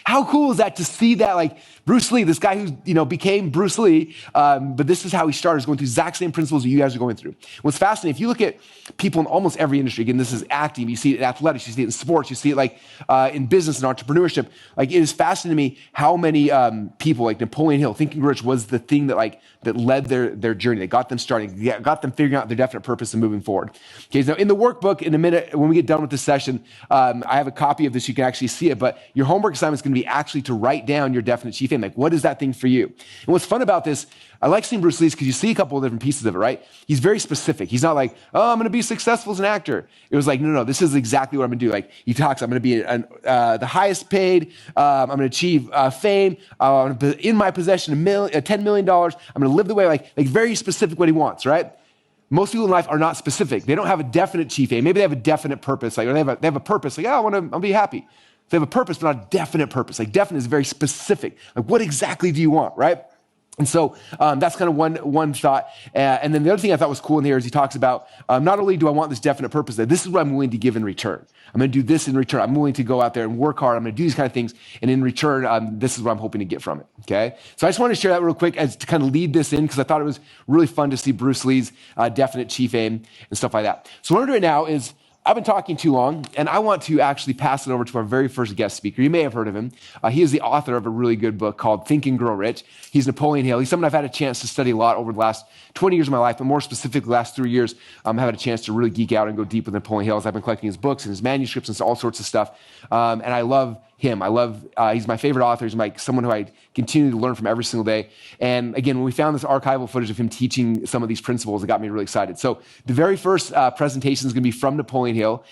how cool is that to see that, like, Bruce Lee, this guy who, became Bruce Lee, but this is how he started, going through the exact same principles that you guys are going through. What's fascinating, if you look at people in almost every industry, again, this is acting, you see it in athletics, you see it in sports, you see it like in business and entrepreneurship, like it is fascinating to me how many people, like Napoleon Hill, Think and Grow Rich was the thing that led their journey, that got them starting, got them figuring out their definite purpose and moving forward. Okay, so in the workbook, in a minute, when we get done with this session, I have a copy of this, you can actually see it, but your homework assignment is going to be actually to write down your definite chief aim. Like, what is that thing for you? And what's fun about this, I like seeing Bruce Lee's because you see a couple of different pieces of it, right? He's very specific. He's not like, oh, I'm going to be successful as an actor. It was like, no, this is exactly what I'm going to do. Like, he talks, I'm going to be the highest paid, I'm going to achieve fame, in my possession, $10 million. I'm going to live the way, like very specific what he wants, right? Most people in life are not specific. They don't have a definite chief aim. Maybe they have a definite purpose, or they have a purpose, like, I'll be happy. They have a purpose, but not a definite purpose. Like, definite is very specific. Like, what exactly do you want, right? And so that's kind of one thought. And then the other thing I thought was cool in here is he talks about, not only do I want this definite purpose, that this is what I'm willing to give in return. I'm going to do this in return. I'm willing to go out there and work hard. I'm going to do these kind of things. And in return, this is what I'm hoping to get from it, okay? So I just want to share that real quick as to kind of lead this in, because I thought it was really fun to see Bruce Lee's definite chief aim and stuff like that. So what I'm doing now is, I've been talking too long, and I want to actually pass it over to our very first guest speaker. You may have heard of him. He is the author of a really good book called Think and Grow Rich. He's Napoleon Hill. He's someone I've had a chance to study a lot over the last 20 years of my life, but more specifically the last 3 years, I've had a chance to really geek out and go deep with Napoleon Hill as I've been collecting his books and his manuscripts and all sorts of stuff. And I love him. He's my favorite author. He's someone who I continue to learn from every single day. And again, when we found this archival footage of him teaching some of these principles, it got me really excited. So the very first presentation is going to be from Napoleon Hill,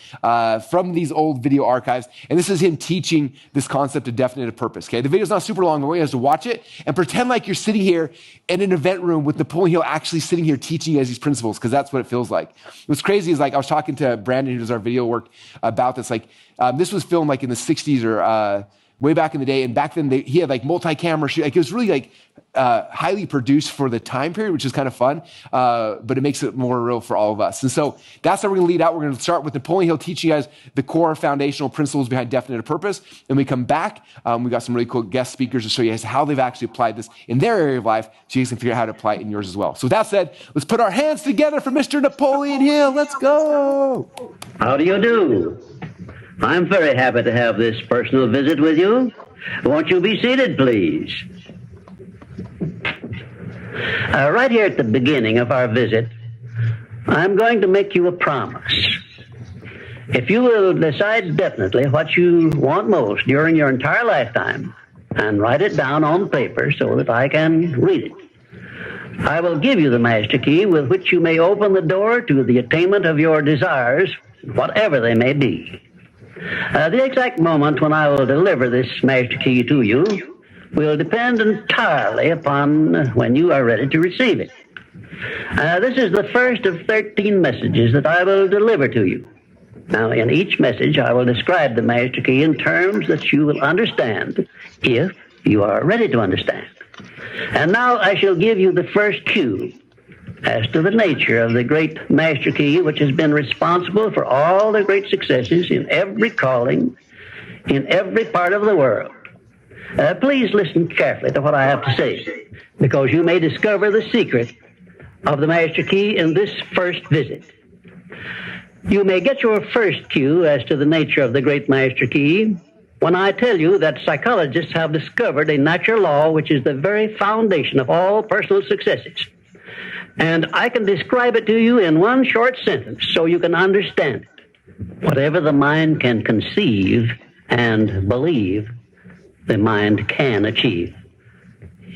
from these old video archives. And this is him teaching this concept of definite purpose. Okay, the video's not super long, but we have to watch it and pretend like you're sitting here in an event room with Napoleon Hill actually sitting here teaching you guys these principles, because that's what it feels like. What's crazy is, like, I was talking to Brandon, who does our video work, about this. Like, this was filmed like in the 60s or way back in the day. And back then he had like multi-camera shoot. Like, it was really like highly produced for the time period, which is kind of fun. But it makes it more real for all of us. And so that's how we're going to lead out. We're going to start with Napoleon Hill teaching you guys the core foundational principles behind definite purpose. Then we come back. We got some really cool guest speakers to show you guys how they've actually applied this in their area of life, so you guys can figure out how to apply it in yours as well. So with that said, let's put our hands together for Mr. Napoleon Hill. Let's go. How do you do? I'm very happy to have this personal visit with you. Won't you be seated, please? Right here at the beginning of our visit, I'm going to make you a promise. If you will decide definitely what you want most during your entire lifetime and write it down on paper so that I can read it, I will give you the master key with which you may open the door to the attainment of your desires, whatever they may be. The exact moment when I will deliver this master key to you will depend entirely upon when you are ready to receive it. This is the first of 13 messages that I will deliver to you. Now, in each message, I will describe the master key in terms that you will understand if you are ready to understand. And now I shall give you the first cue as to the nature of the great master key which has been responsible for all the great successes in every calling, in every part of the world. Please listen carefully to what I have to say, because you may discover the secret of the master key in this first visit. You may get your first cue as to the nature of the great master key when I tell you that psychologists have discovered a natural law which is the very foundation of all personal successes. And I can describe it to you in one short sentence so you can understand it. Whatever the mind can conceive and believe, the mind can achieve.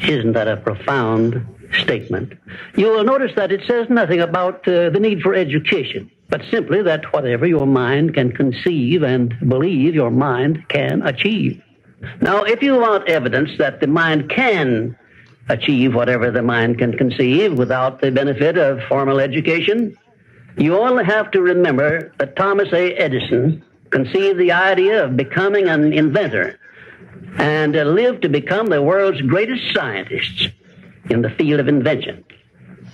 Isn't that a profound statement? You will notice that it says nothing about the need for education, but simply that whatever your mind can conceive and believe, your mind can achieve. Now, if you want evidence that the mind can achieve whatever the mind can conceive without the benefit of formal education, you only have to remember that Thomas A. Edison conceived the idea of becoming an inventor and lived to become the world's greatest scientist in the field of invention.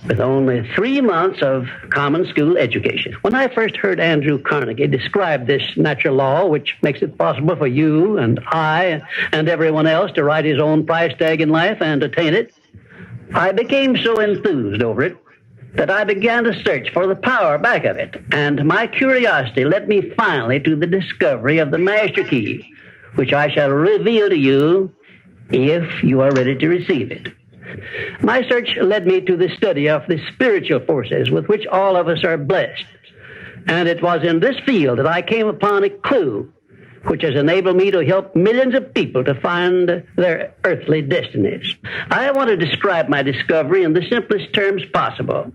with only 3 months of common school education. When I first heard Andrew Carnegie describe this natural law, which makes it possible for you and I and everyone else to write his own price tag in life and attain it, I became so enthused over it that I began to search for the power back of it. And my curiosity led me finally to the discovery of the master key, which I shall reveal to you if you are ready to receive it. My search led me to the study of the spiritual forces with which all of us are blessed. And it was in this field that I came upon a clue which has enabled me to help millions of people to find their earthly destinies. I want to describe my discovery in the simplest terms possible,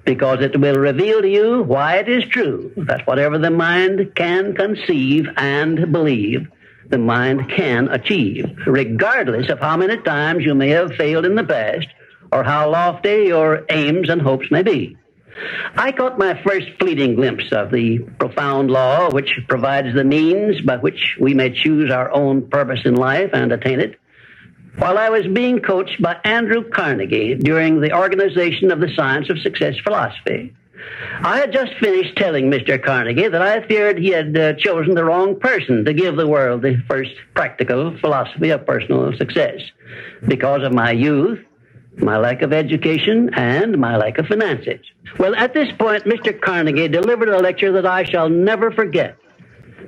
because it will reveal to you why it is true that whatever the mind can conceive and believe, the mind can achieve, regardless of how many times you may have failed in the past or how lofty your aims and hopes may be. I caught my first fleeting glimpse of the profound law which provides the means by which we may choose our own purpose in life and attain it while I was being coached by Andrew Carnegie during the organization of the Science of Success philosophy. I had just finished telling Mr. Carnegie that I feared he had chosen the wrong person to give the world the first practical philosophy of personal success because of my youth, my lack of education, and my lack of finances. Well, at this point, Mr. Carnegie delivered a lecture that I shall never forget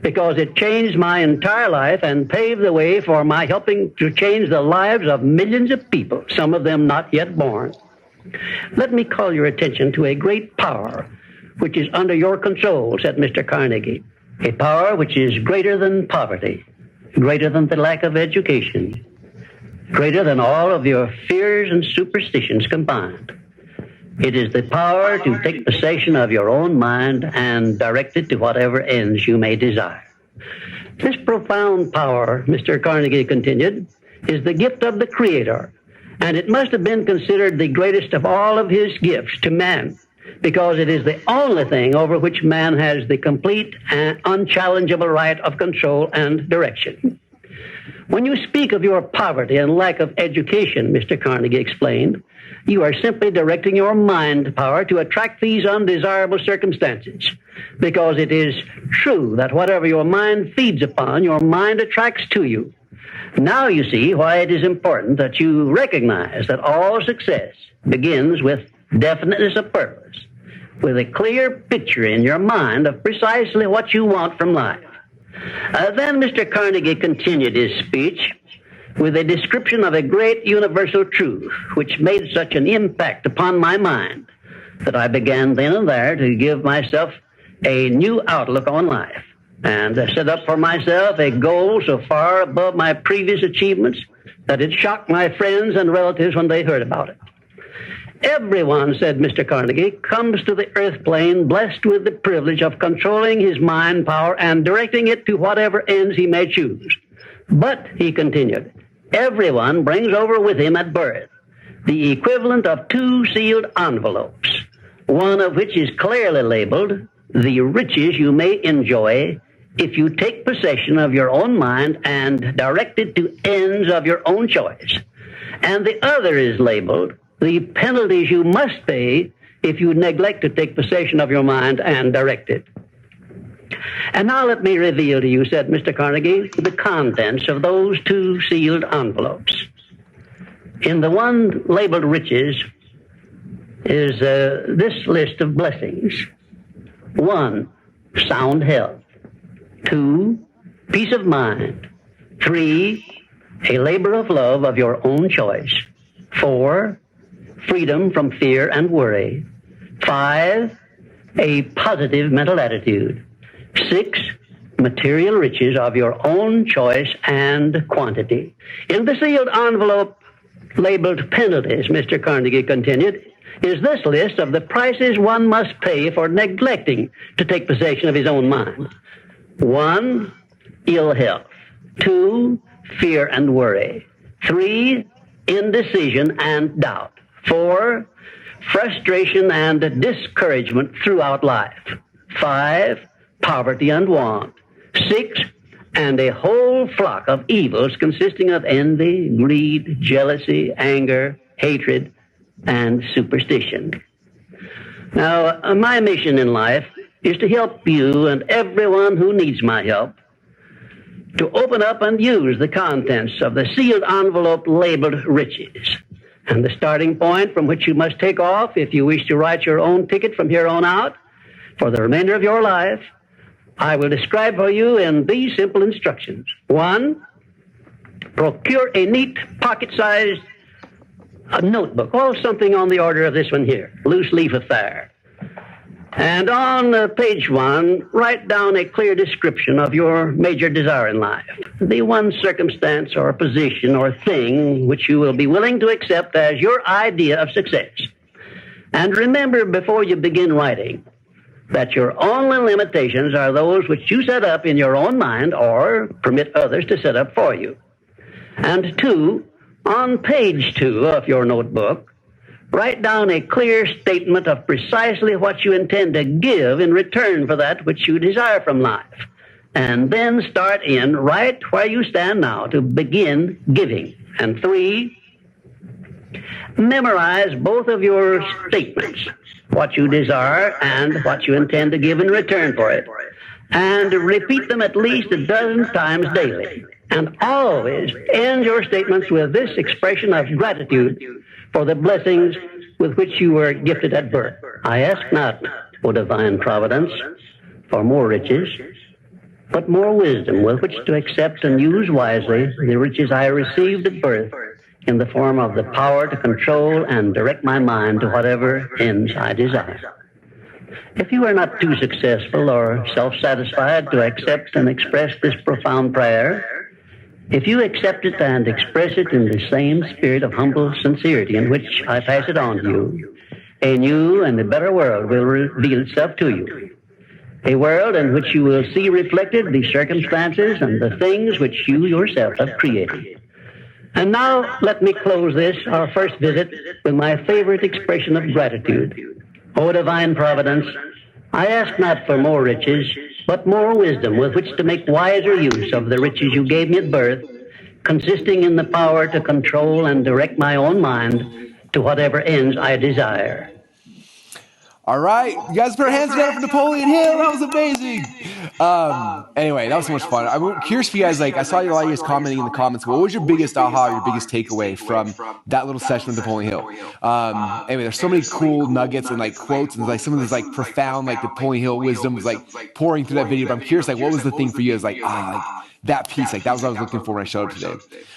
because it changed my entire life and paved the way for my helping to change the lives of millions of people, some of them not yet born. Let me call your attention to a great power which is under your control, said Mr. Carnegie. A power which is greater than poverty, greater than the lack of education, greater than all of your fears and superstitions combined. It is the power to take possession of your own mind and direct it to whatever ends you may desire. This profound power, Mr. Carnegie continued, is the gift of the Creator, and it must have been considered the greatest of all of his gifts to man, because it is the only thing over which man has the complete and unchallengeable right of control and direction. When you speak of your poverty and lack of education, Mr. Carnegie explained, you are simply directing your mind power to attract these undesirable circumstances, because it is true that whatever your mind feeds upon, your mind attracts to you. Now you see why it is important that you recognize that all success begins with definiteness of purpose, with a clear picture in your mind of precisely what you want from life. Then Mr. Carnegie continued his speech with a description of a great universal truth which made such an impact upon my mind that I began then and there to give myself a new outlook on life and set up for myself a goal so far above my previous achievements that it shocked my friends and relatives when they heard about it. Everyone, said Mr. Carnegie, comes to the earth plane blessed with the privilege of controlling his mind power and directing it to whatever ends he may choose. But, he continued, everyone brings over with him at birth the equivalent of 2 sealed envelopes, one of which is clearly labeled, the riches you may enjoy if you take possession of your own mind and direct it to ends of your own choice. And the other is labeled, the penalties you must pay if you neglect to take possession of your mind and direct it. And now let me reveal to you, said Mr. Carnegie, the contents of those 2 sealed envelopes. In the one labeled riches is this list of blessings. 1, sound health. 2, peace of mind. 3, a labor of love of your own choice. 4, freedom from fear and worry. 5, a positive mental attitude. 6, material riches of your own choice and quantity. In the sealed envelope labeled penalties, Mr. Carnegie continued, is this list of the prices one must pay for neglecting to take possession of his own mind. 1, ill health. 2, fear and worry. 3, indecision and doubt. 4, frustration and discouragement throughout life. 5, poverty and want. 6, and a whole flock of evils consisting of envy, greed, jealousy, anger, hatred, and superstition. Now, my mission in life is to help you and everyone who needs my help to open up and use the contents of the sealed envelope labeled riches. And the starting point from which you must take off if you wish to write your own ticket from here on out for the remainder of your life, I will describe for you in these simple instructions. 1, procure a neat pocket-sized notebook, or something on the order of this one here, loose leaf affair. And on page 1, write down a clear description of your major desire in life, the one circumstance or position or thing which you will be willing to accept as your idea of success. And remember before you begin writing that your only limitations are those which you set up in your own mind or permit others to set up for you. And 2, on page 2 of your notebook, write down a clear statement of precisely what you intend to give in return for that which you desire from life. And then start in right where you stand now to begin giving. And 3, memorize both of your statements, what you desire and what you intend to give in return for it. And repeat them at least a dozen times daily. And always end your statements with this expression of gratitude for the blessings with which you were gifted at birth. I ask not, O divine providence, for more riches, but more wisdom with which to accept and use wisely the riches I received at birth in the form of the power to control and direct my mind to whatever ends I desire. If you are not too successful or self-satisfied to accept and express this profound prayer, if you accept it and express it in the same spirit of humble sincerity in which I pass it on to you, a new and a better world will reveal itself to you. A world in which you will see reflected the circumstances and the things which you yourself have created. And now let me close this, our first visit, with my favorite expression of gratitude. O divine providence, I ask not for more riches, but more wisdom with which to make wiser use of the riches you gave me at birth, consisting in the power to control and direct my own mind to whatever ends I desire. All right, you guys put our hands together for Napoleon Hill. That was amazing. Anyway, that was so much fun. I'm curious for you guys, like, I saw a lot of you guys commenting in the comments. What was your biggest aha, your biggest takeaway from that little session with Napoleon Hill? Anyway, there's so many cool nuggets and like quotes and like some of this like profound like Napoleon Hill wisdom was like pouring through that video. But I'm curious, like, what was the thing for you? It was like, that piece, like that was what I was looking for when I showed up today.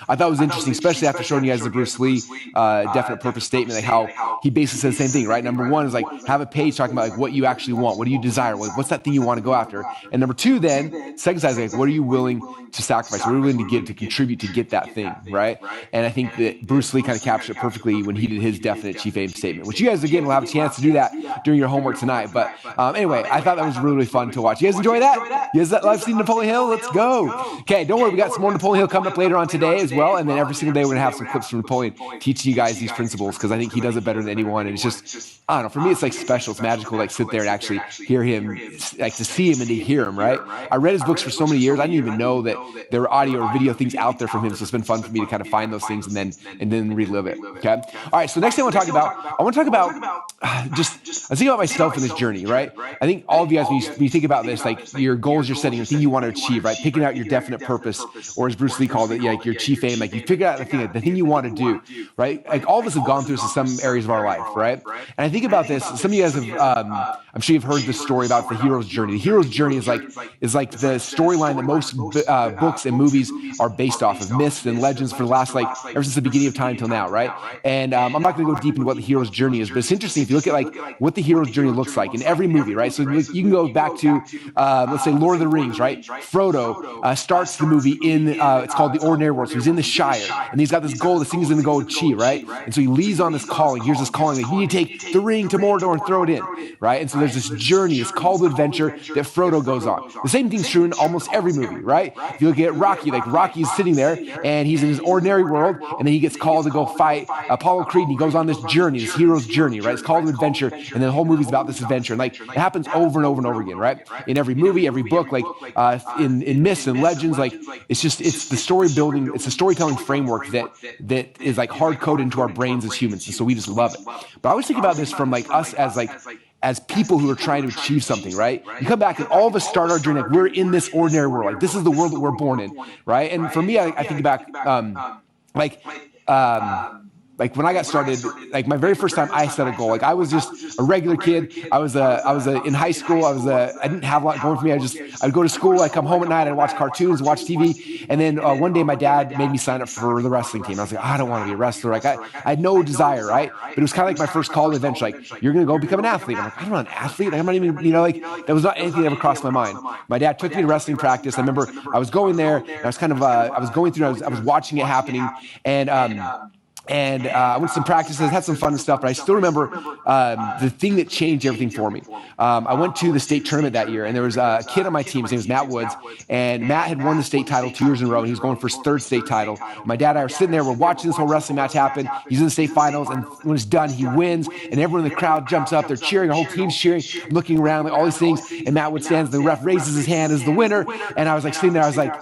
I thought it was interesting, especially after showing you guys the Bruce Lee definite purpose statement, like how he basically says the same thing, right? Number 1 is like have a page talking about like what you actually want, what do you desire, what's that thing you want to go after, and number 2, then second side is like what are you willing to sacrifice, what are you willing to give to contribute to get that thing, right? And I think that Bruce Lee kind of captured it perfectly when he did his definite chief aim statement, which you guys again will have a chance to do that during your homework tonight. But anyway, I thought that was really, really fun to watch. You guys enjoy that? You guys love seeing Napoleon Hill? Let's go. Okay, don't worry, we got some more Napoleon Hill coming up later on today as well, and then every single day we're gonna have some clips from Napoleon teaching you guys these principles, because I think he does it better than anyone, and it's just, I don't know, for me it's like special, it's magical, like sit there and actually hear him, like to see him and to hear him, right? I read his books for so many years, I didn't even know that there were audio or video things out there from him, so it's been fun for me to kind of find those things and then relive it, okay? All right, so next thing I want to talk about I was thinking about myself in this journey, right? I think all of you guys, when you think about this, like your goals you're setting, your thing you want to achieve, right? Picking out your definite purpose, or as Bruce Lee called it, like your chief aim, like you figure out the thing you want to do, right? Like all of us have gone through this in some areas of our life, right? And I think about this, some of you guys have, I'm sure you've heard this story about the hero's journey. The hero's journey is like the storyline that most books and movies are based off of, myths and legends for the last, like, ever since the beginning of time till now, right? And I'm not going to go deep into what the hero's journey is, but it's interesting if you look at like what the hero's journey looks like in every movie, right? So you can go back to, let's say, Lord of the Rings, right? Frodo starts the movie in, it's called The Ordinary World. So he's in the Shire, and he's got this goal, this thing he's going to go achieve, right? And so he leads on this calling. Here's this calling, like, you need to take the ring to Mordor and throw it in, right? And so there's this journey, this call to adventure that Frodo goes on. The same thing's true in almost every movie, right? If you look at Rocky, like Rocky's sitting there, and he's in his ordinary world, and then he gets called to go fight Apollo Creed, and he goes on this journey, this hero's journey, right? It's called to adventure, and then the whole movie's about this adventure, and like it happens over and over and over again, right? In every movie, every book, like in myths and legends legends, like it's the story building, it's the storytelling framework that is like hard coded into our brains as humans. And so we just love it. But I always think about this from like us as people who are trying to achieve something, right? You come back and all of us start our journey, like we're in this ordinary world. Like this is the world that we're born in, right? And for me, I think back, like when I got started, like my very first time I set a goal, like I was just a regular kid. I was in high school. I didn't have a lot going for me. I'd go to school. I'd come home at night. I'd watch cartoons, watch TV. And then one day my dad made me sign up for the wrestling team. I was like, I don't want to be a wrestler. Like I had no desire, right? But it was kind of like my first call to adventure. Like, you're going to go become an athlete. I'm like, I'm not an athlete. Like, I'm not even, like that was not anything that ever crossed my mind. My dad took me to wrestling practice. I remember I was going there and I was kind of, I was going through, I was watching it happening. And I went to some practices, had some fun and stuff, but I still remember the thing that changed everything for me. I went to the state tournament that year, and there was a kid on my team. His name was Matt Woods, and Matt had won the state title 2 years in a row. He was going for his 3rd state title. My dad and I were sitting there. We're watching this whole wrestling match happen. He's in the state finals, and when it's done, he wins, and everyone in the crowd jumps up. They're cheering. Our whole team's cheering, looking around, like all these things, and Matt Woods stands. The ref raises his hand as the winner, and I was like sitting there. I was like,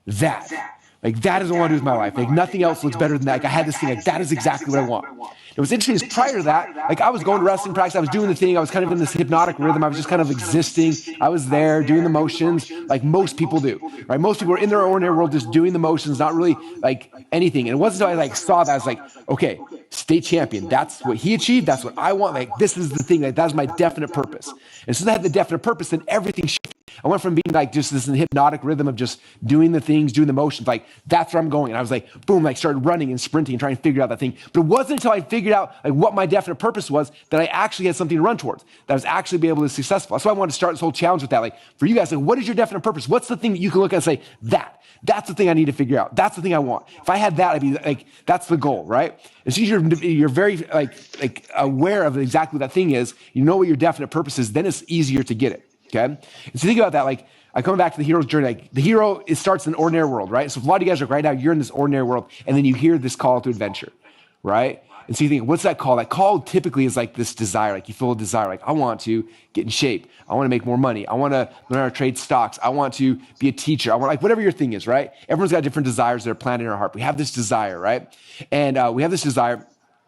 that. Like, that is what I want to do with my life. Like, nothing else looks better than that. Like, I had this thing, like, that is exactly what I want. It was interesting is prior to that, like, I was going to wrestling practice. I was doing the thing. I was kind of in this hypnotic rhythm. I was just kind of existing. I was there doing the motions like most people do, right? Most people are in their ordinary world just doing the motions, not really, like, anything. And it wasn't until I, like, saw that, I was like, okay, state champion. That's what he achieved. That's what I want. Like, this is the thing. Like, that's my definite purpose. And since I had the definite purpose, then everything shifted. I went from being like just this hypnotic rhythm of just doing the things, doing the motions, like that's where I'm going. And I was like, boom, like started running and sprinting and trying to figure out that thing. But it wasn't until I figured out like what my definite purpose was that I actually had something to run towards, that I was actually be able to be successful. That's why I wanted to start this whole challenge with that. Like for you guys, like what is your definite purpose? What's the thing that you can look at and say, that's the thing I need to figure out. That's the thing I want. If I had that, I'd be like, that's the goal, right? As soon as you're very like aware of exactly what that thing is, you know what your definite purpose is, then it's easier to get it, okay? And so think about that, like, I come back to the hero's journey. Like the hero, it starts in an ordinary world, right? So if a lot of you guys are right now, you're in this ordinary world, and then you hear this call to adventure, right? And so you think, what's that call? That call typically is like this desire, like you feel a desire, like I want to get in shape. I want to make more money. I want to learn how to trade stocks. I want to be a teacher. I want like whatever your thing is, right? Everyone's got different desires that are planted in our heart. We have this desire, right? And we have this desire.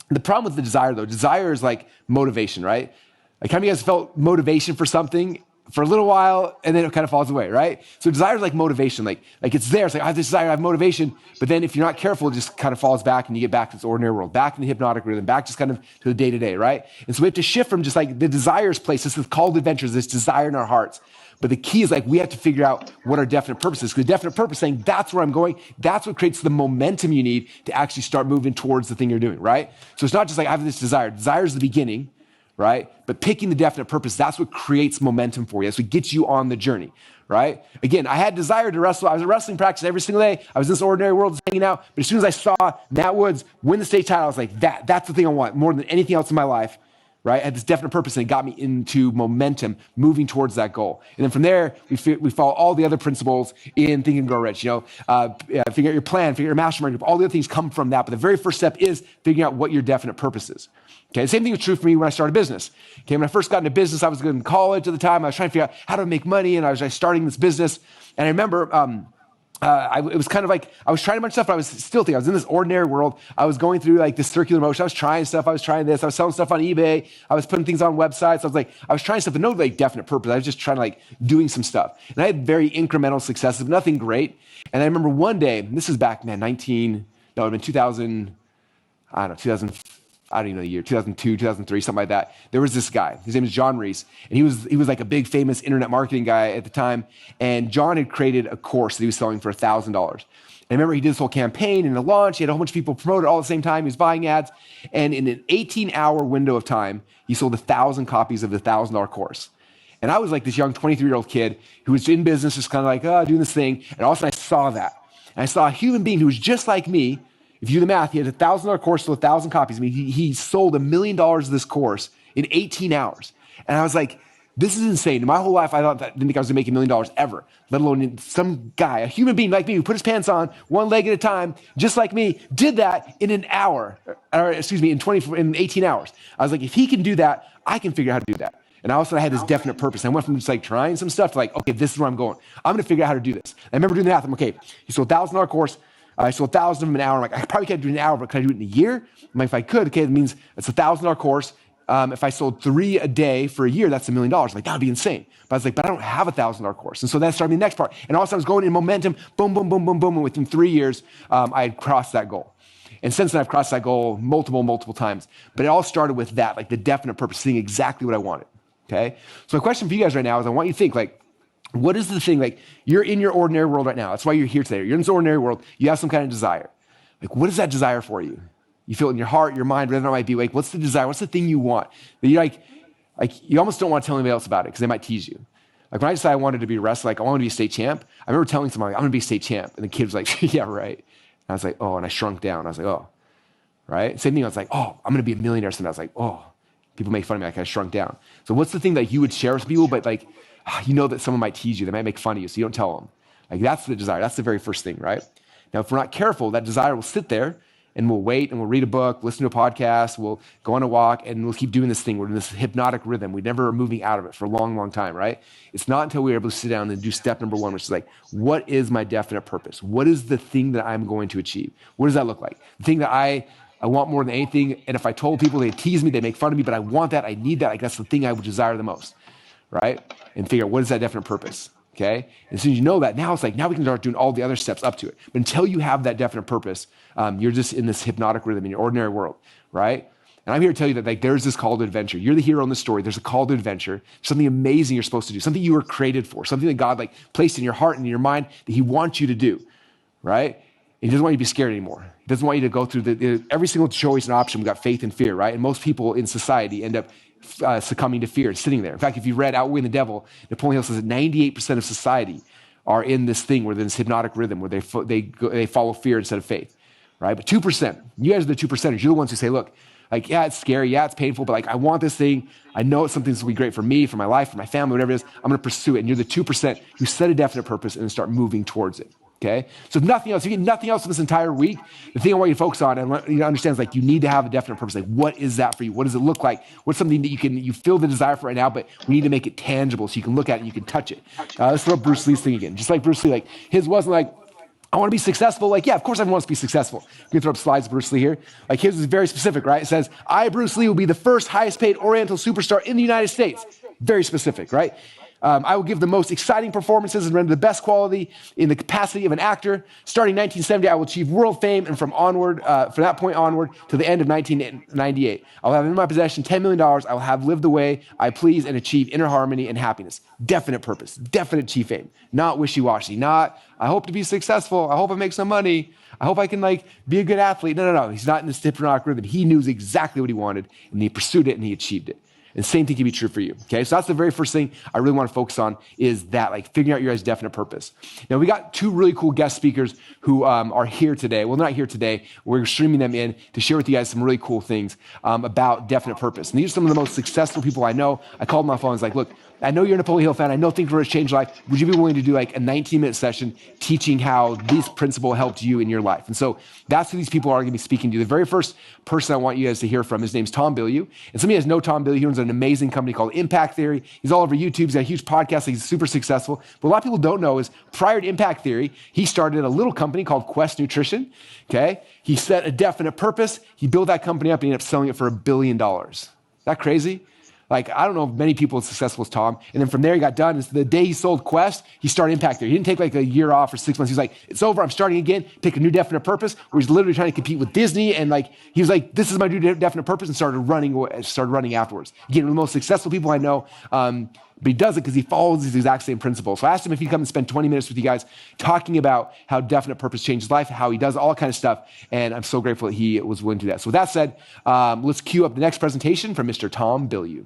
The problem with the desire though, desire is like motivation, right? Like how many of you guys felt motivation for something for a little while, and then it kind of falls away, right? So desire is like motivation. Like it's there. It's like, I have this desire, I have motivation. But then if you're not careful, it just kind of falls back and you get back to this ordinary world, back in the hypnotic rhythm, back just kind of to the day-to-day, right? And so we have to shift from just like the desires place, this is called adventures, this desire in our hearts. But the key is like we have to figure out what our definite purpose is. Because the definite purpose is saying that's where I'm going. That's what creates the momentum you need to actually start moving towards the thing you're doing, right? So it's not just like I have this desire. Desire is the beginning, right? But picking the definite purpose, that's what creates momentum for you. That's what gets you on the journey, right? Again, I had desire to wrestle. I was at wrestling practice every single day. I was in this ordinary world just hanging out. But as soon as I saw Matt Woods win the state title, I was like, that's the thing I want more than anything else in my life, right? I had this definite purpose, and it got me into momentum, moving towards that goal. And then from there, we follow all the other principles in Think and Grow Rich. Figure out your plan, figure out your mastermind group. All the other things come from that. But the very first step is figuring out what your definite purpose is. Okay, the same thing was true for me when I started business. Okay, when I first got into business, I was in college at the time. I was trying to figure out how to make money, and I was starting this business. And I remember it was kind of like I was trying a bunch of stuff, but I was still thinking I was in this ordinary world. I was going through like this circular motion. I was trying stuff. I was trying this. I was selling stuff on eBay. I was putting things on websites. I was trying stuff, but no like definite purpose. I was just trying to like doing some stuff. And I had very incremental successes, but nothing great. And I remember one day, this is back, man, it would have been 2000, I don't know, I don't even know the year, 2002, 2003, something like that. There was this guy, his name is John Reese, and he was like a big famous internet marketing guy at the time. And John had created a course that he was selling for $1,000. And I remember he did this whole campaign and a launch. He had a whole bunch of people promote it all at the same time. He was buying ads. And in an 18-hour window of time, he sold 1,000 copies of the $1,000 course. And I was like this young 23-year-old kid who was in business, just kind of like, doing this thing. And all of a sudden I saw that. And I saw a human being who was just like me. If you do the math, he had a $1,000 course, sold 1,000 copies. I mean, he sold $1 million of this course in 18 hours. And I was like, this is insane. In my whole life, I didn't think I was gonna make $1 million ever, let alone some guy, a human being like me who put his pants on one leg at a time, just like me, did that in an hour, in 18 hours. I was like, if he can do that, I can figure out how to do that. And also I had this definite purpose. I went from just like trying some stuff to like, okay, this is where I'm going. I'm going to figure out how to do this. And I remember doing the math. I'm okay, you sold $1,000 course. I sold 1,000 of them an hour. I'm like, I probably can't do it in an hour, but can I do it in a year? I'm like, if I could, okay, that means it's $1,000 course. If I sold 3 a day for a year, that's $1 million. Like, that would be insane. But I was like, but I don't have $1,000 course. And so that started the next part. And all of a sudden I was going in momentum, boom, boom, boom, boom, boom. And within 3 years, I had crossed that goal. And since then, I've crossed that goal multiple times. But it all started with that, like the definite purpose, seeing exactly what I wanted, okay? So my question for you guys right now is I want you to think, like, what is the thing, like, you're in your ordinary world right now. That's why you're here today. You're in this ordinary world. You have some kind of desire. Like, what is that desire for you? You feel it in your heart, your mind, whatever it might be. Like, what's the desire? What's the thing you want? That you're like you almost don't want to tell anybody else about it because they might tease you. Like, when I decided I wanted to be a wrestler, like, I wanted to be a state champ, I remember telling someone, like, I'm going to be a state champ. And the kid was like, yeah, right. And I was like, oh, and I shrunk down. I was like, oh, right? Same thing, I was like, oh, I'm going to be a millionaire someday. I was like, oh, people make fun of me, like I shrunk down. So what's the thing that you would share with people, but like, you know that someone might tease you, they might make fun of you, so you don't tell them. Like, that's the desire. That's the very first thing, right? Now, if we're not careful, that desire will sit there and we'll wait and we'll read a book, listen to a podcast, we'll go on a walk, and we'll keep doing this thing. We're in this hypnotic rhythm. We never are moving out of it for a long, long time, right? It's not until we're able to sit down and do step number 1, which is like, what is my definite purpose? What is the thing that I'm going to achieve? What does that look like? The thing that I want more than anything, and if I told people, they tease me, they make fun of me, but I want that, I need that, like that's the thing I would desire the most, right? And figure out what is that definite purpose, okay? And as soon as you know that, now it's like, now we can start doing all the other steps up to it. But until you have that definite purpose, you're just in this hypnotic rhythm in your ordinary world, right? And I'm here to tell you that like there's this call to adventure. You're the hero in the story. There's a call to adventure, something amazing you're supposed to do, something you were created for, something that God like placed in your heart and in your mind that he wants you to do, right? He doesn't want you to be scared anymore. He doesn't want you to go through every single choice and option. We've got faith and fear, right? And most people in society end up succumbing to fear and sitting there. In fact, if you read Outwitting the Devil, Napoleon Hill says that 98% of society are in this thing where they're in this hypnotic rhythm where they follow fear instead of faith, right? But 2%, you guys are the 2%ers. You're the ones who say, look, like, yeah, it's scary. Yeah, it's painful, but like, I want this thing. I know it's something that's going to be great for me, for my life, for my family, whatever it is. I'm going to pursue it. And you're the 2% who set a definite purpose and then start moving towards it. Okay, so if nothing else, if you get nothing else in this entire week, the thing I want you to focus on and you understand is like you need to have a definite purpose. Like, what is that for you? What does it look like? What's something that you feel the desire for right now, but we need to make it tangible so you can look at it and you can touch it. Let's throw up Bruce Lee's thing again. Just like Bruce Lee, like his wasn't like, I want to be successful. Like, yeah, of course everyone wants to be successful. We can throw up slides of Bruce Lee here. Like his is very specific, right? It says, I, Bruce Lee, will be the first highest paid Oriental superstar in the United States. Very specific, right? I will give the most exciting performances and render the best quality in the capacity of an actor. Starting 1970, I will achieve world fame, and from that point onward to the end of 1998, I will have in my possession $10 million. I will have lived the way I please and achieve inner harmony and happiness. Definite purpose, definite chief aim, not wishy-washy, not, I hope to be successful, I hope I make some money, I hope I can like be a good athlete. No. He's not in this hypnotic rhythm. He knew exactly what he wanted, and he pursued it, and he achieved it. And the same thing can be true for you, okay? So that's the very first thing I really want to focus on is that, like figuring out your guys' definite purpose. Now, we got 2 really cool guest speakers who are here today. Well, they're not here today. We're streaming them in to share with you guys some really cool things about definite purpose. And these are some of the most successful people I know. I called them on my phone. I was like, look, I know you're a Napoleon Hill fan. I know Think and Grow Rich changed life. Would you be willing to do like a 19-minute session teaching how this principle helped you in your life? And so that's who these people are going to be speaking to. The very first person I want you guys to hear from, his name's Tom Bilyeu. And some of you guys know Tom Bilyeu. He owns an amazing company called Impact Theory. He's all over YouTube. He's got a huge podcast. He's super successful. But a lot of people don't know is prior to Impact Theory, he started a little company called Quest Nutrition. Okay? He set a definite purpose. He built that company up and ended up selling it for $1 billion. Is that crazy? Like, I don't know if many people as successful as Tom. And then from there, he got done. And the day he sold Quest, he started Impact Theory. He didn't take like a year off or 6 months. He was like, it's over. I'm starting again. Pick a new definite purpose. Where he's literally trying to compete with Disney. And like, he was like, this is my new definite purpose, and started running afterwards. Again, one of the most successful people I know. But he does it because he follows these exact same principles. So I asked him if he'd come and spend 20 minutes with you guys talking about how definite purpose changed his life, how he does all kind of stuff. And I'm so grateful that he was willing to do that. So with that said, let's cue up the next presentation from Mr. Tom Bilyeu.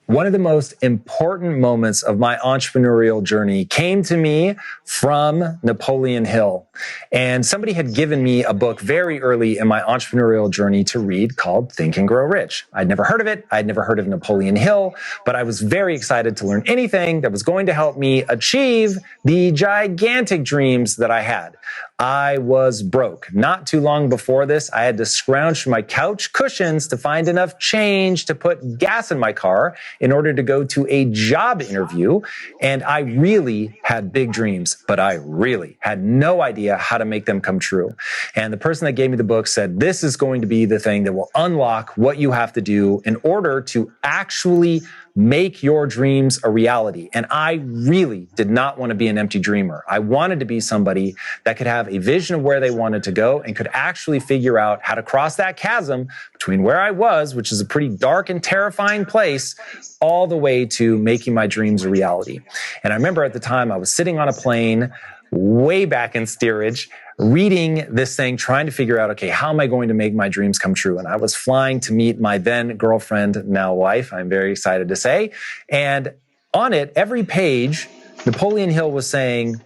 One of the most important moments of my entrepreneurial journey came to me from Napoleon Hill. And somebody had given me a book very early in my entrepreneurial journey to read called Think and Grow Rich. I'd never heard of it. I'd never heard of Napoleon Hill, but I was very excited to learn anything that was going to help me achieve the gigantic dreams that I had. I was broke. Not too long before this, I had to scrounge for my couch cushions to find enough change to put gas in my car in order to go to a job interview. And I really had big dreams, but I really had no idea how to make them come true. And the person that gave me the book said, this is going to be the thing that will unlock what you have to do in order to actually make your dreams a reality. And I really did not want to be an empty dreamer. I wanted to be somebody that could have a vision of where they wanted to go and could actually figure out how to cross that chasm between where I was, which is a pretty dark and terrifying place, all the way to making my dreams a reality. And I remember at the time I was sitting on a plane way back in steerage, reading this thing, trying to figure out, okay, how am I going to make my dreams come true? And I was flying to meet my then girlfriend, now wife, I'm very excited to say. And on it, every page, Napoleon Hill was saying,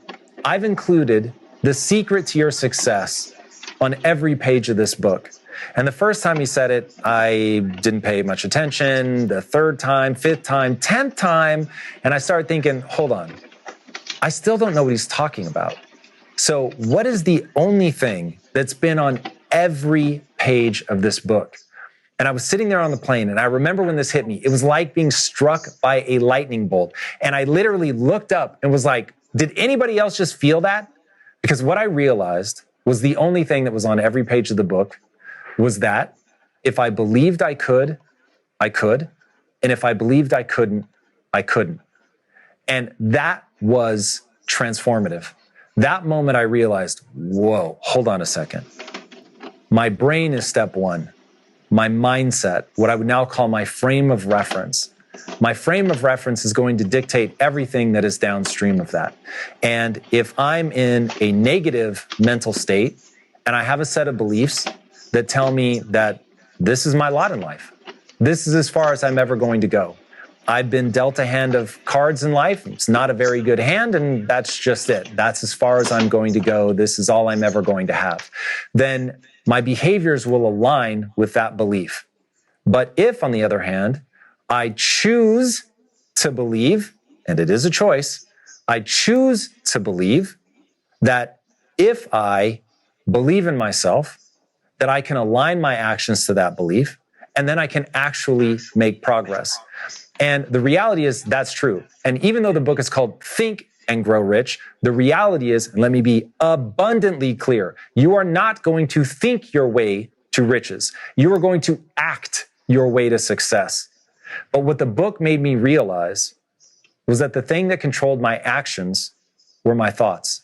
I've included the secret to your success on every page of this book. And the first time he said it, I didn't pay much attention. The third time, fifth time, 10th time. And I started thinking, hold on, I still don't know what he's talking about. So what is the only thing that's been on every page of this book? And I was sitting there on the plane, and I remember when this hit me, it was like being struck by a lightning bolt. And I literally looked up and was like, did anybody else just feel that? Because what I realized was the only thing that was on every page of the book was that if I believed I could, I could. And if I believed I couldn't, I couldn't. And that was transformative. That moment I realized, whoa, hold on a second. My brain is step one. My mindset, what I would now call my frame of reference. My frame of reference is going to dictate everything that is downstream of that. And if I'm in a negative mental state and I have a set of beliefs that tell me that this is my lot in life, this is as far as I'm ever going to go. I've been dealt a hand of cards in life. It's not a very good hand, and that's just it. That's as far as I'm going to go. This is all I'm ever going to have. Then my behaviors will align with that belief. But if, on the other hand, I choose to believe, and it is a choice, I choose to believe that if I believe in myself, that I can align my actions to that belief, and then I can actually make progress. And the reality is that's true. And even though the book is called Think and Grow Rich, the reality is, and let me be abundantly clear, you are not going to think your way to riches. You are going to act your way to success. But what the book made me realize was that the thing that controlled my actions were my thoughts.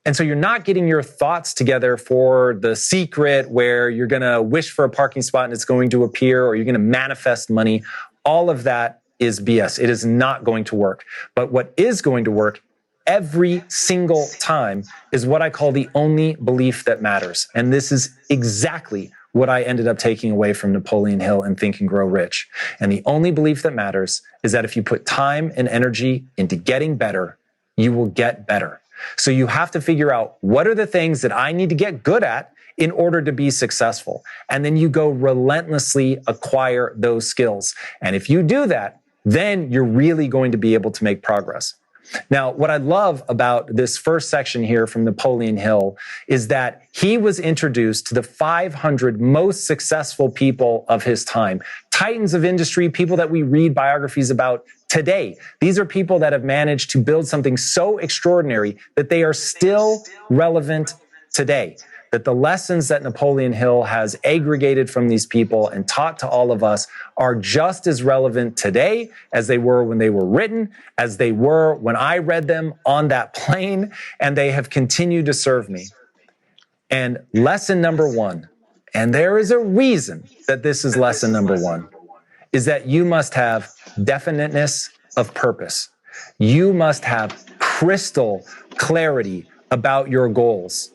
And so you're not getting your thoughts together for the secret where you're going to wish for a parking spot and it's going to appear, or you're going to manifest money. All of that is BS. It is not going to work. But what is going to work every single time is what I call the only belief that matters. And this is exactly what I ended up taking away from Napoleon Hill and Think and Grow Rich. And the only belief that matters is that if you put time and energy into getting better, you will get better. So you have to figure out, what are the things that I need to get good at in order to be successful? And then you go relentlessly acquire those skills. And if you do that, then you're really going to be able to make progress. Now, what I love about this first section here from Napoleon Hill is that he was introduced to the 500 most successful people of his time, titans of industry, people that we read biographies about today. These are people that have managed to build something so extraordinary that they are still relevant today. That the lessons that Napoleon Hill has aggregated from these people and taught to all of us are just as relevant today as they were when they were written, as they were when I read them on that plane, and they have continued to serve me. And lesson number one, and there is a reason that this is lesson number one, is that you must have definiteness of purpose. You must have crystal clarity about your goals.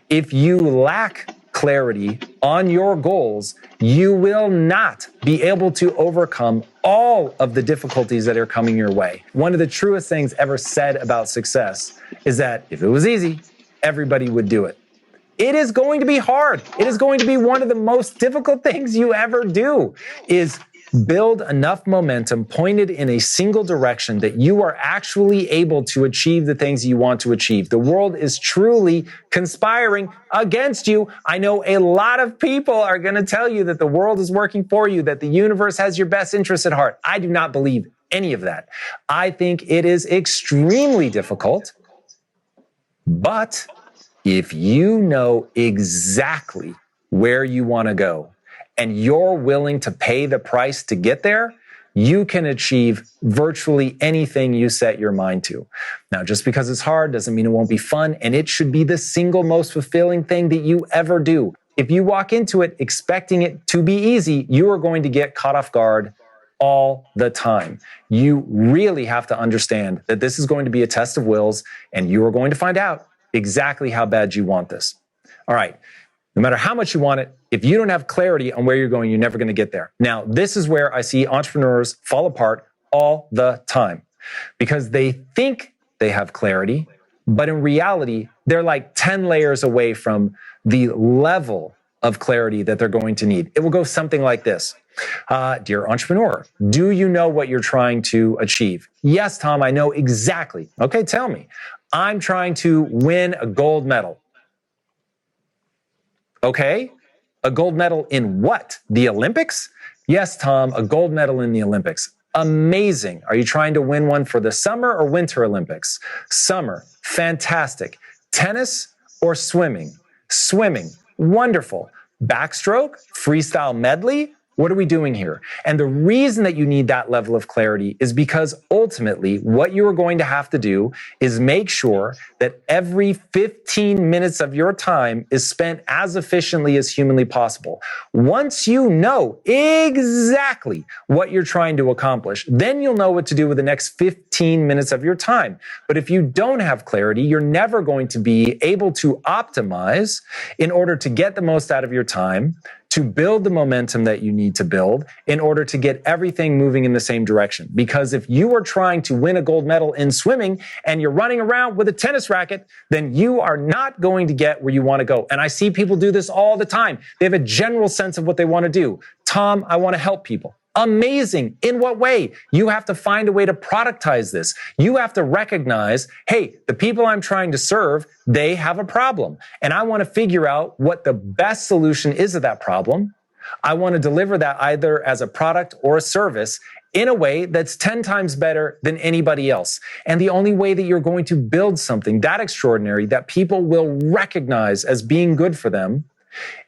If you lack clarity on your goals, you will not be able to overcome all of the difficulties that are coming your way. One of the truest things ever said about success is that if it was easy, everybody would do it. It is going to be hard. It is going to be one of the most difficult things you ever do, is Build enough momentum pointed in a single direction that you are actually able to achieve the things you want to achieve. The world is truly conspiring against you. I know a lot of people are going to tell you that the world is working for you, that the universe has your best interests at heart. I do not believe any of that. I think it is extremely difficult, but if you know exactly where you want to go and you're willing to pay the price to get there, you can achieve virtually anything you set your mind to. Now, just because it's hard doesn't mean it won't be fun, and it should be the single most fulfilling thing that you ever do. If you walk into it expecting it to be easy, you are going to get caught off guard all the time. You really have to understand that this is going to be a test of wills, and you are going to find out exactly how bad you want this. All right. No matter how much you want it, if you don't have clarity on where you're going, you're never going to get there. Now, this is where I see entrepreneurs fall apart all the time because they think they have clarity, but in reality, they're like 10 layers away from the level of clarity that they're going to need. It will go something like this. Dear entrepreneur, do you know what you're trying to achieve? Yes, Tom, I know exactly. Okay, tell me. I'm trying to win a gold medal. Okay, a gold medal in what? The Olympics? Yes, Tom, a gold medal in the Olympics. Amazing. Are you trying to win one for the Summer or Winter Olympics? Summer, fantastic. Tennis or swimming? Swimming, wonderful. Backstroke, freestyle medley? What are we doing here? And the reason that you need that level of clarity is because ultimately what you are going to have to do is make sure that every 15 minutes of your time is spent as efficiently as humanly possible. Once you know exactly what you're trying to accomplish, then you'll know what to do with the next 15 minutes of your time. But if you don't have clarity, you're never going to be able to optimize in order to get the most out of your time, to build the momentum that you need to build in order to get everything moving in the same direction. Because if you are trying to win a gold medal in swimming and you're running around with a tennis racket, then you are not going to get where you want to go. And I see people do this all the time. They have a general sense of what they want to do. Tom, I want to help people. Amazing. In what way? You have to find a way to productize this. You have to recognize, hey, the people I'm trying to serve, they have a problem. And I want to figure out what the best solution is to that problem. I want to deliver that either as a product or a service in a way that's 10 times better than anybody else. And the only way that you're going to build something that extraordinary that people will recognize as being good for them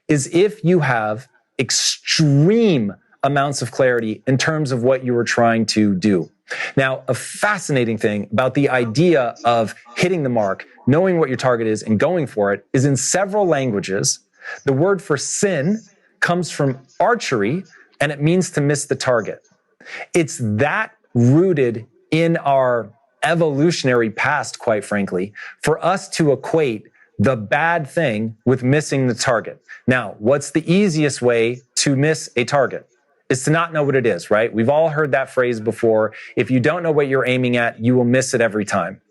is if you have extreme amounts of clarity in terms of what you were trying to do. Now, a fascinating thing about the idea of hitting the mark, knowing what your target is and going for it is in several languages. The word for sin comes from archery and it means to miss the target. It's that rooted in our evolutionary past, quite frankly, for us to equate the bad thing with missing the target. Now, what's the easiest way to miss a target? Is to not know what it is, right? We've all heard that phrase before. If you don't know what you're aiming at, you will miss it every time.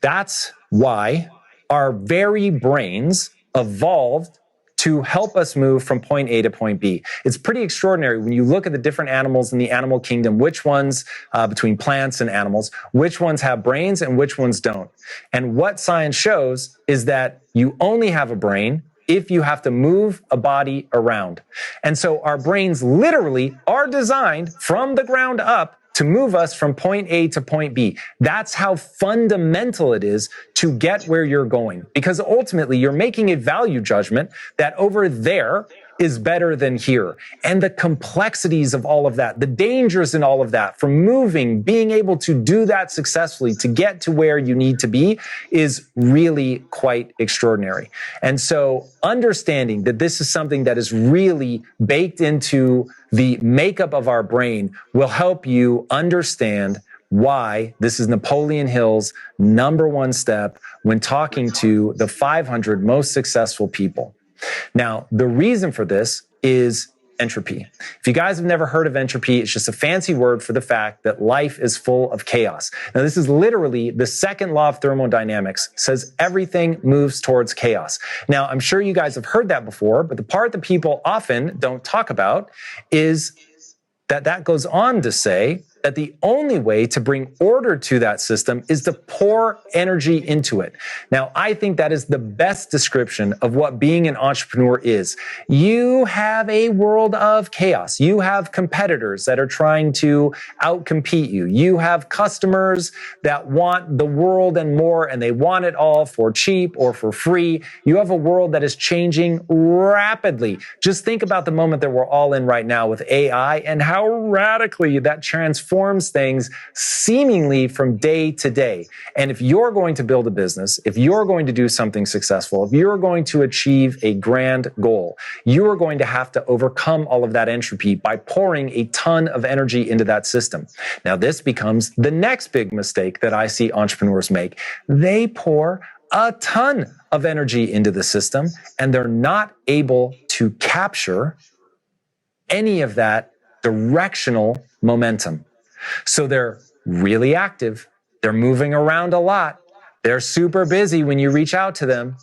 That's why our very brains evolved to help us move from point A to point B. It's pretty extraordinary when you look at the different animals in the animal kingdom, which ones, between plants and animals, which ones have brains and which ones don't. And what science shows is that you only have a brain if you have to move a body around. And so our brains literally are designed from the ground up to move us from point A to point B. That's how fundamental it is to get where you're going. Because ultimately, you're making a value judgment that over there is better than here. And the complexities of all of that, the dangers in all of that, from moving, being able to do that successfully to get to where you need to be is really quite extraordinary. And so understanding that this is something that is really baked into the makeup of our brain will help you understand why this is Napoleon Hill's number one step when talking to the 500 most successful people. Now, the reason for this is entropy. If you guys have never heard of entropy, it's just a fancy word for the fact that life is full of chaos. Now, this is literally the second law of thermodynamics, says everything moves towards chaos. Now, I'm sure you guys have heard that before, but the part that people often don't talk about is that goes on to say that the only way to bring order to that system is to pour energy into it. Now, I think that is the best description of what being an entrepreneur is. You have a world of chaos. You have competitors that are trying to outcompete you. You have customers that want the world and more, and they want it all for cheap or for free. You have a world that is changing rapidly. Just think about the moment that we're all in right now with AI and how radically that transforms things seemingly from day to day. And if you're going to build a business, if you're going to do something successful, if you're going to achieve a grand goal, you are going to have to overcome all of that entropy by pouring a ton of energy into that system. Now, this becomes the next big mistake that I see entrepreneurs make. They pour a ton of energy into the system, and they're not able to capture any of that directional momentum. So they're really active. They're moving around a lot. They're super busy when you reach out to them,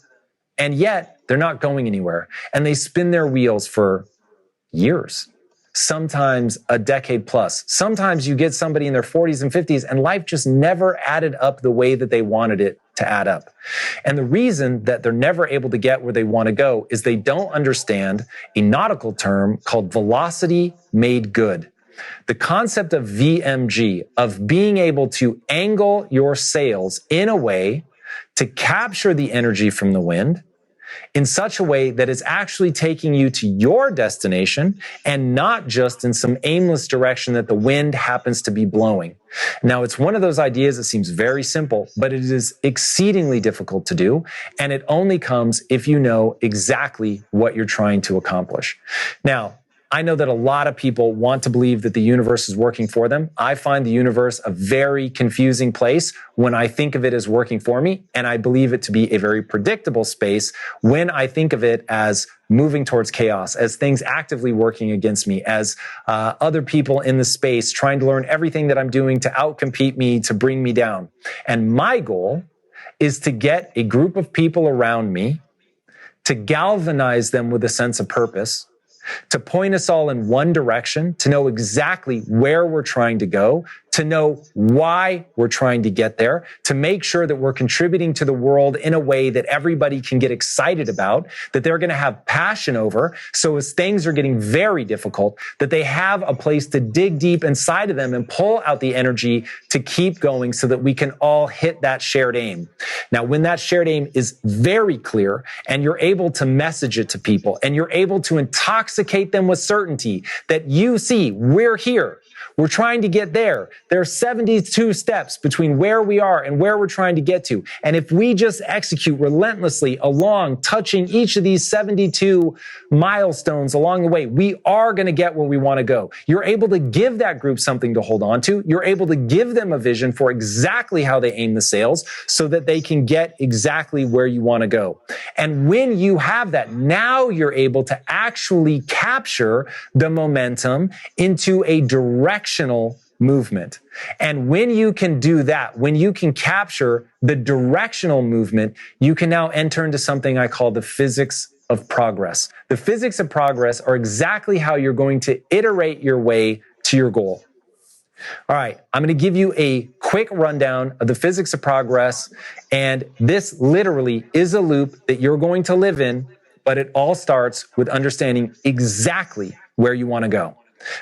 and yet they're not going anywhere. And they spin their wheels for years, sometimes a decade plus. Sometimes you get somebody in their 40s and 50s, and life just never added up the way that they wanted it to add up. And the reason that they're never able to get where they want to go is they don't understand a nautical term called velocity made good. The concept of VMG, of being able to angle your sails in a way to capture the energy from the wind in such a way that it's actually taking you to your destination and not just in some aimless direction that the wind happens to be blowing. Now, it's one of those ideas that seems very simple, but it is exceedingly difficult to do, and it only comes if you know exactly what you're trying to accomplish. Now, I know that a lot of people want to believe that the universe is working for them. I find the universe a very confusing place when I think of it as working for me, and I believe it to be a very predictable space when I think of it as moving towards chaos, as things actively working against me, as other people in the space trying to learn everything that I'm doing to outcompete me, to bring me down. And my goal is to get a group of people around me, to galvanize them with a sense of purpose, to point us all in one direction, to know exactly where we're trying to go, to know why we're trying to get there, to make sure that we're contributing to the world in a way that everybody can get excited about, that they're going to have passion over. So as things are getting very difficult, that they have a place to dig deep inside of them and pull out the energy to keep going so that we can all hit that shared aim. Now, when that shared aim is very clear and you're able to message it to people and you're able to intoxicate them with certainty that you see, we're here. We're trying to get there. There are 72 steps between where we are and where we're trying to get to. And if we just execute relentlessly along, touching each of these 72 milestones along the way, we are going to get where we want to go. You're able to give that group something to hold on to. You're able to give them a vision for exactly how they aim the sails so that they can get exactly where you want to go. And when you have that, now you're able to actually capture the momentum into a directional movement. And when you can do that, when you can capture the directional movement, you can now enter into something I call the physics of progress. The physics of progress are exactly how you're going to iterate your way to your goal. All right, I'm going to give you a quick rundown of the physics of progress. And this literally is a loop that you're going to live in, but it all starts with understanding exactly where you want to go.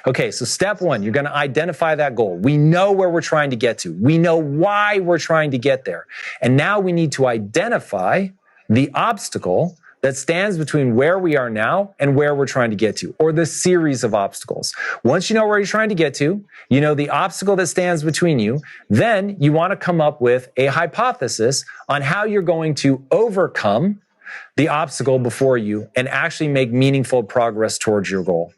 Okay, so step one, you're going to identify that goal. We know where we're trying to get to. We know why we're trying to get there. And now we need to identify the obstacle that stands between where we are now and where we're trying to get to, or the series of obstacles. Once you know where you're trying to get to, you know the obstacle that stands between you, then you want to come up with a hypothesis on how you're going to overcome the obstacle before you and actually make meaningful progress towards your goal.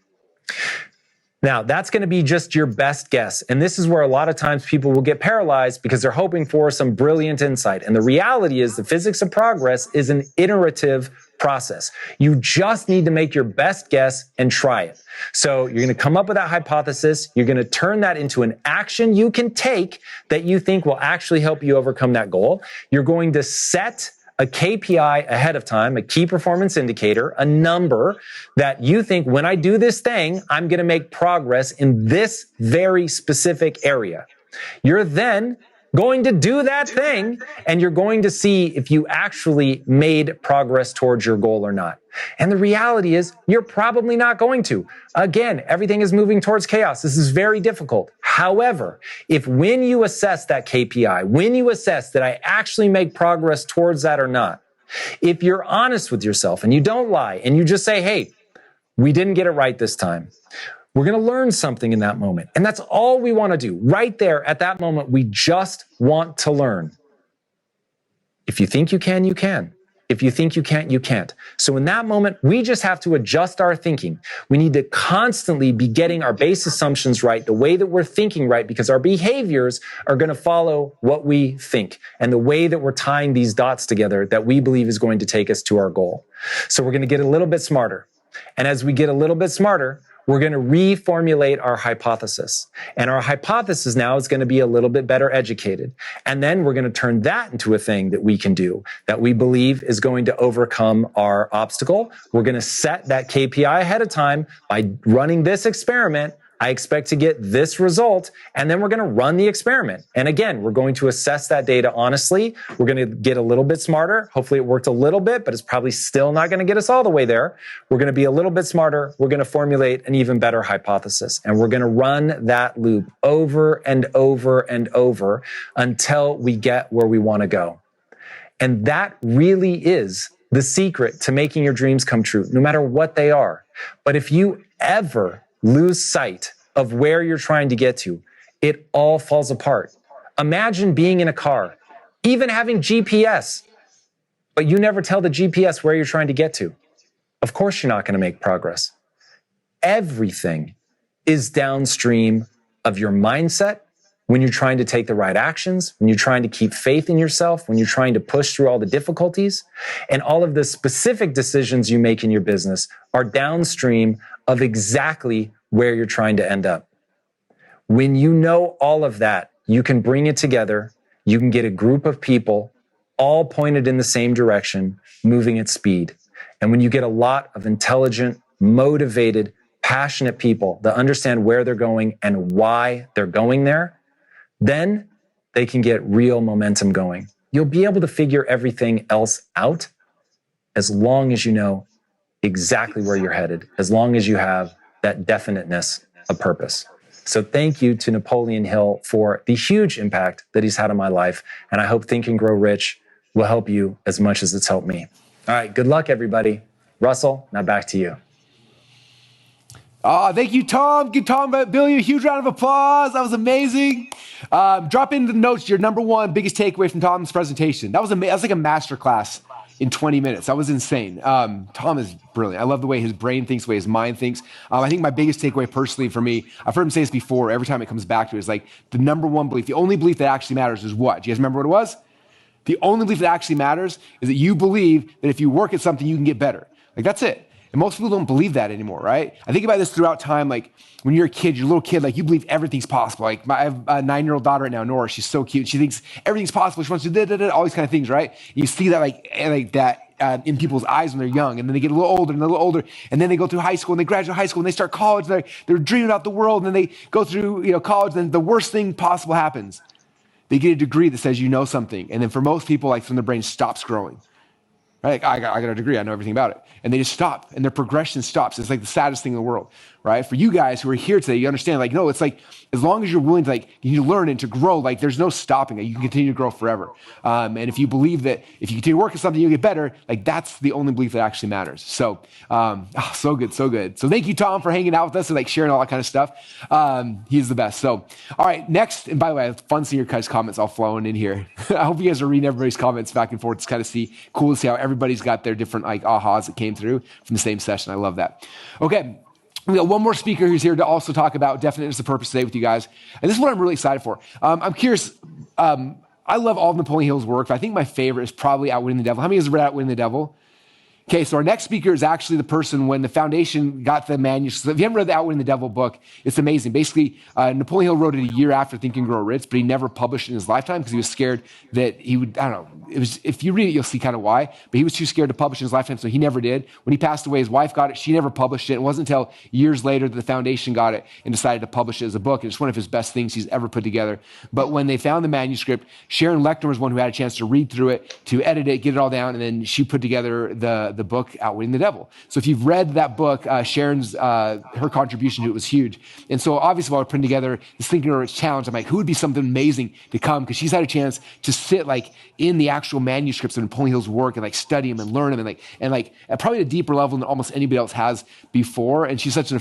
Now, that's going to be just your best guess. And this is where a lot of times people will get paralyzed because they're hoping for some brilliant insight. And the reality is the physics of progress is an iterative process. You just need to make your best guess and try it. So you're going to come up with that hypothesis. You're going to turn that into an action you can take that you think will actually help you overcome that goal. You're going to set a KPI ahead of time, a key performance indicator, a number that you think when I do this thing, I'm going to make progress in this very specific area. You're then going to do that thing and you're going to see if you actually made progress towards your goal or not. And the reality is you're probably not going to. Again, everything is moving towards chaos. This is very difficult. However, if when you assess that KPI, when you assess that I actually make progress towards that or not, if you're honest with yourself and you don't lie and you just say, hey, we didn't get it right this time. We're going to learn something in that moment. And that's all we want to do. Right there at that moment, we just want to learn. If you think you can, you can. If you think you can't, you can't. So in that moment, we just have to adjust our thinking. We need to constantly be getting our base assumptions right, the way that we're thinking right, because our behaviors are going to follow what we think and the way that we're tying these dots together that we believe is going to take us to our goal. So we're going to get a little bit smarter. And as we get a little bit smarter, we're going to reformulate our hypothesis. And our hypothesis now is going to be a little bit better educated. And then we're going to turn that into a thing that we can do, that we believe is going to overcome our obstacle. We're going to set that KPI ahead of time by running this experiment. I expect to get this result, and then we're going to run the experiment. And again, we're going to assess that data honestly. We're going to get a little bit smarter. Hopefully it worked a little bit, but it's probably still not going to get us all the way there. We're going to be a little bit smarter. We're going to formulate an even better hypothesis, and we're going to run that loop over and over and over until we get where we want to go. And that really is the secret to making your dreams come true, no matter what they are. But if you ever lose sight of where you're trying to get to, it all falls apart. Imagine being in a car, even having GPS, but you never tell the GPS where you're trying to get to. Of course, you're not going to make progress. Everything is downstream of your mindset when you're trying to take the right actions, when you're trying to keep faith in yourself, when you're trying to push through all the difficulties, and all of the specific decisions you make in your business are downstream of exactly where you're trying to end up. When you know all of that, you can bring it together. You can get a group of people all pointed in the same direction, moving at speed. And when you get a lot of intelligent, motivated, passionate people that understand where they're going and why they're going there, then they can get real momentum going. You'll be able to figure everything else out as long as you know exactly where you're headed, as long as you have that definiteness of purpose. So thank you to Napoleon Hill for the huge impact that he's had on my life. And I hope Think and Grow Rich will help you as much as it's helped me. All right, good luck, everybody. Russell, now back to you. Thank you, Tom. Give Tom Billy a huge round of applause. That was amazing. Drop in the notes your number one biggest takeaway from Tom's presentation. That was like a masterclass in 20 minutes. That was insane. Tom is brilliant. I love the way his brain thinks, the way his mind thinks. I think my biggest takeaway personally for me, I've heard him say this before, every time it comes back to it, is like the number one belief, the only belief that actually matters is what? Do you guys remember what it was? The only belief that actually matters is that you believe that if you work at something, you can get better. Like that's it. And most people don't believe that anymore, right? I think about this throughout time. Like when you're a kid, you're a little kid, like you believe everything's possible. Like I have a 9-year-old daughter right now, Nora. She's so cute. She thinks everything's possible. She wants to do all these kind of things, right? You see that like that in people's eyes when they're young, and then they get a little older and a little older, and then they go through high school and they graduate high school and they start college. And they're dreaming about the world, and then they go through college. And then the worst thing possible happens. They get a degree that says you know something, and then for most people, like from their brain stops growing. Right? I got a degree. I know everything about it. And they just stop, and their progression stops. It's like the saddest thing in the world, right? For you guys who are here today, you understand, like, no, it's like, as long as you're willing to, like, you learn and to grow, like, there's no stopping it. You can continue to grow forever. And if you believe that if you continue to work at something, you'll get better, like, that's the only belief that actually matters. So, so good, so good. So thank you, Tom, for hanging out with us and, like, sharing all that kind of stuff. He's the best. So, all right, next, and by the way, it's fun seeing your guys' comments all flowing in here. I hope you guys are reading everybody's comments back and forth to kind of cool to see how everybody's got their different, like, ahas that came through from the same session. I love that. Okay. We got one more speaker who's here to also talk about definiteness of purpose today with you guys. And this is what I'm really excited for. I'm curious. I love all of Napoleon Hill's work, but I think my favorite is probably Outwitting the Devil. How many of you have read Outwitting the Devil? Okay, so our next speaker is actually the person when the foundation got the manuscript. So if you haven't read the Outwitting the Devil book, it's amazing. Basically, Napoleon Hill wrote it a year after Think and Grow Rich, but he never published it in his lifetime because he was scared that he would, I don't know, it was, if you read it, you'll see kind of why, but he was too scared to publish in his lifetime, so he never did. When he passed away, his wife got it. She never published it. It wasn't until years later that the foundation got it and decided to publish it as a book. And it's one of his best things he's ever put together. But when they found the manuscript, Sharon Lechner was one who had a chance to read through it, to edit it, get it all down, and then she put together the book, Outwitting the Devil. So if you've read that book, Sharon's, her contribution to it was huge. And so obviously while we're putting together this Think and Grow Rich challenge, I'm like, who would be something amazing to come? Because she's had a chance to sit like in the actual manuscripts of Napoleon Hill's work and like study them and learn them and like at probably a deeper level than almost anybody else has before. And she's such a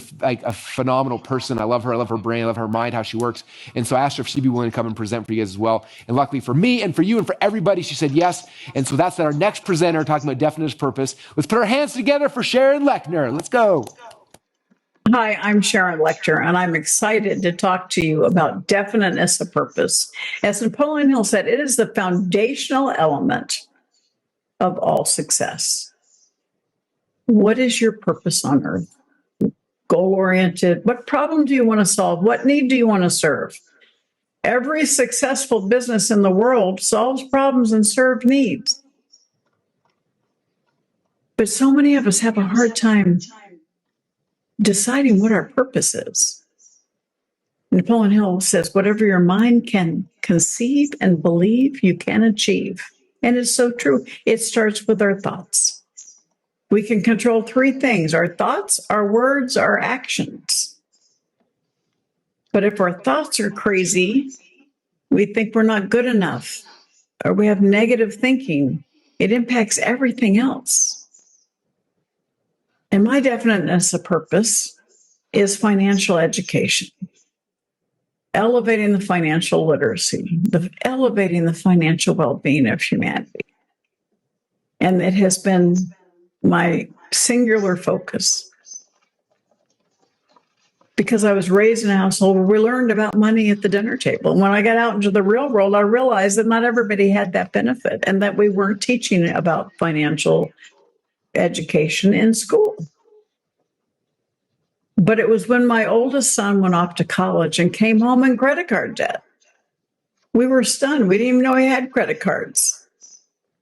phenomenal person. I love her. I love her brain. I love her mind, how she works. And so I asked her if she'd be willing to come and present for you guys as well. And luckily for me and for you and for everybody, she said yes. And so that's our next presenter talking about definiteness purpose. Let's put our hands together for Sharon Lechner. Let's go. Hi, I'm Sharon Lechner, and I'm excited to talk to you about definiteness of purpose. As Napoleon Hill said, it is the foundational element of all success. What is your purpose on earth? Goal-oriented. What problem do you want to solve? What need do you want to serve? Every successful business in the world solves problems and serves needs. But so many of us have a hard time deciding what our purpose is. Napoleon Hill says, whatever your mind can conceive and believe, you can achieve. And it's so true. It starts with our thoughts. We can control three things: our thoughts, our words, our actions. But if our thoughts are crazy, we think we're not good enough, or we have negative thinking, it impacts everything else. And my definiteness of purpose is financial education, elevating the financial literacy, elevating the financial well-being of humanity. And it has been my singular focus because I was raised in a household where we learned about money at the dinner table. And when I got out into the real world, I realized that not everybody had that benefit and that we weren't teaching about financial education in school. But it was when my oldest son went off to college and came home in credit card debt. We were stunned. We didn't even know he had credit cards.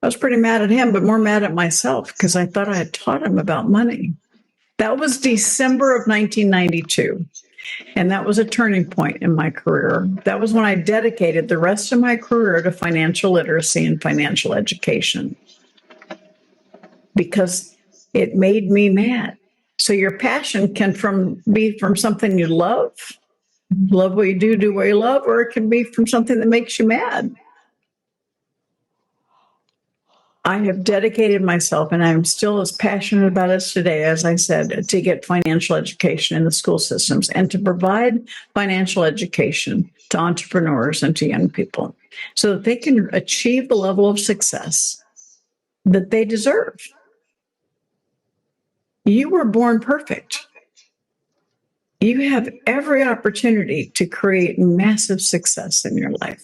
I was pretty mad at him, but more mad at myself because I thought I had taught him about money. That was December of 1992. And that was a turning point in my career. That was when I dedicated the rest of my career to financial literacy and financial education, because it made me mad. So your passion can be from something you love what you do what you love, or it can be from something that makes you mad. I have dedicated myself, and I'm still as passionate about it today, as I said, to get financial education in the school systems and to provide financial education to entrepreneurs and to young people so that they can achieve the level of success that they deserve. You were born perfect. You have every opportunity to create massive success in your life.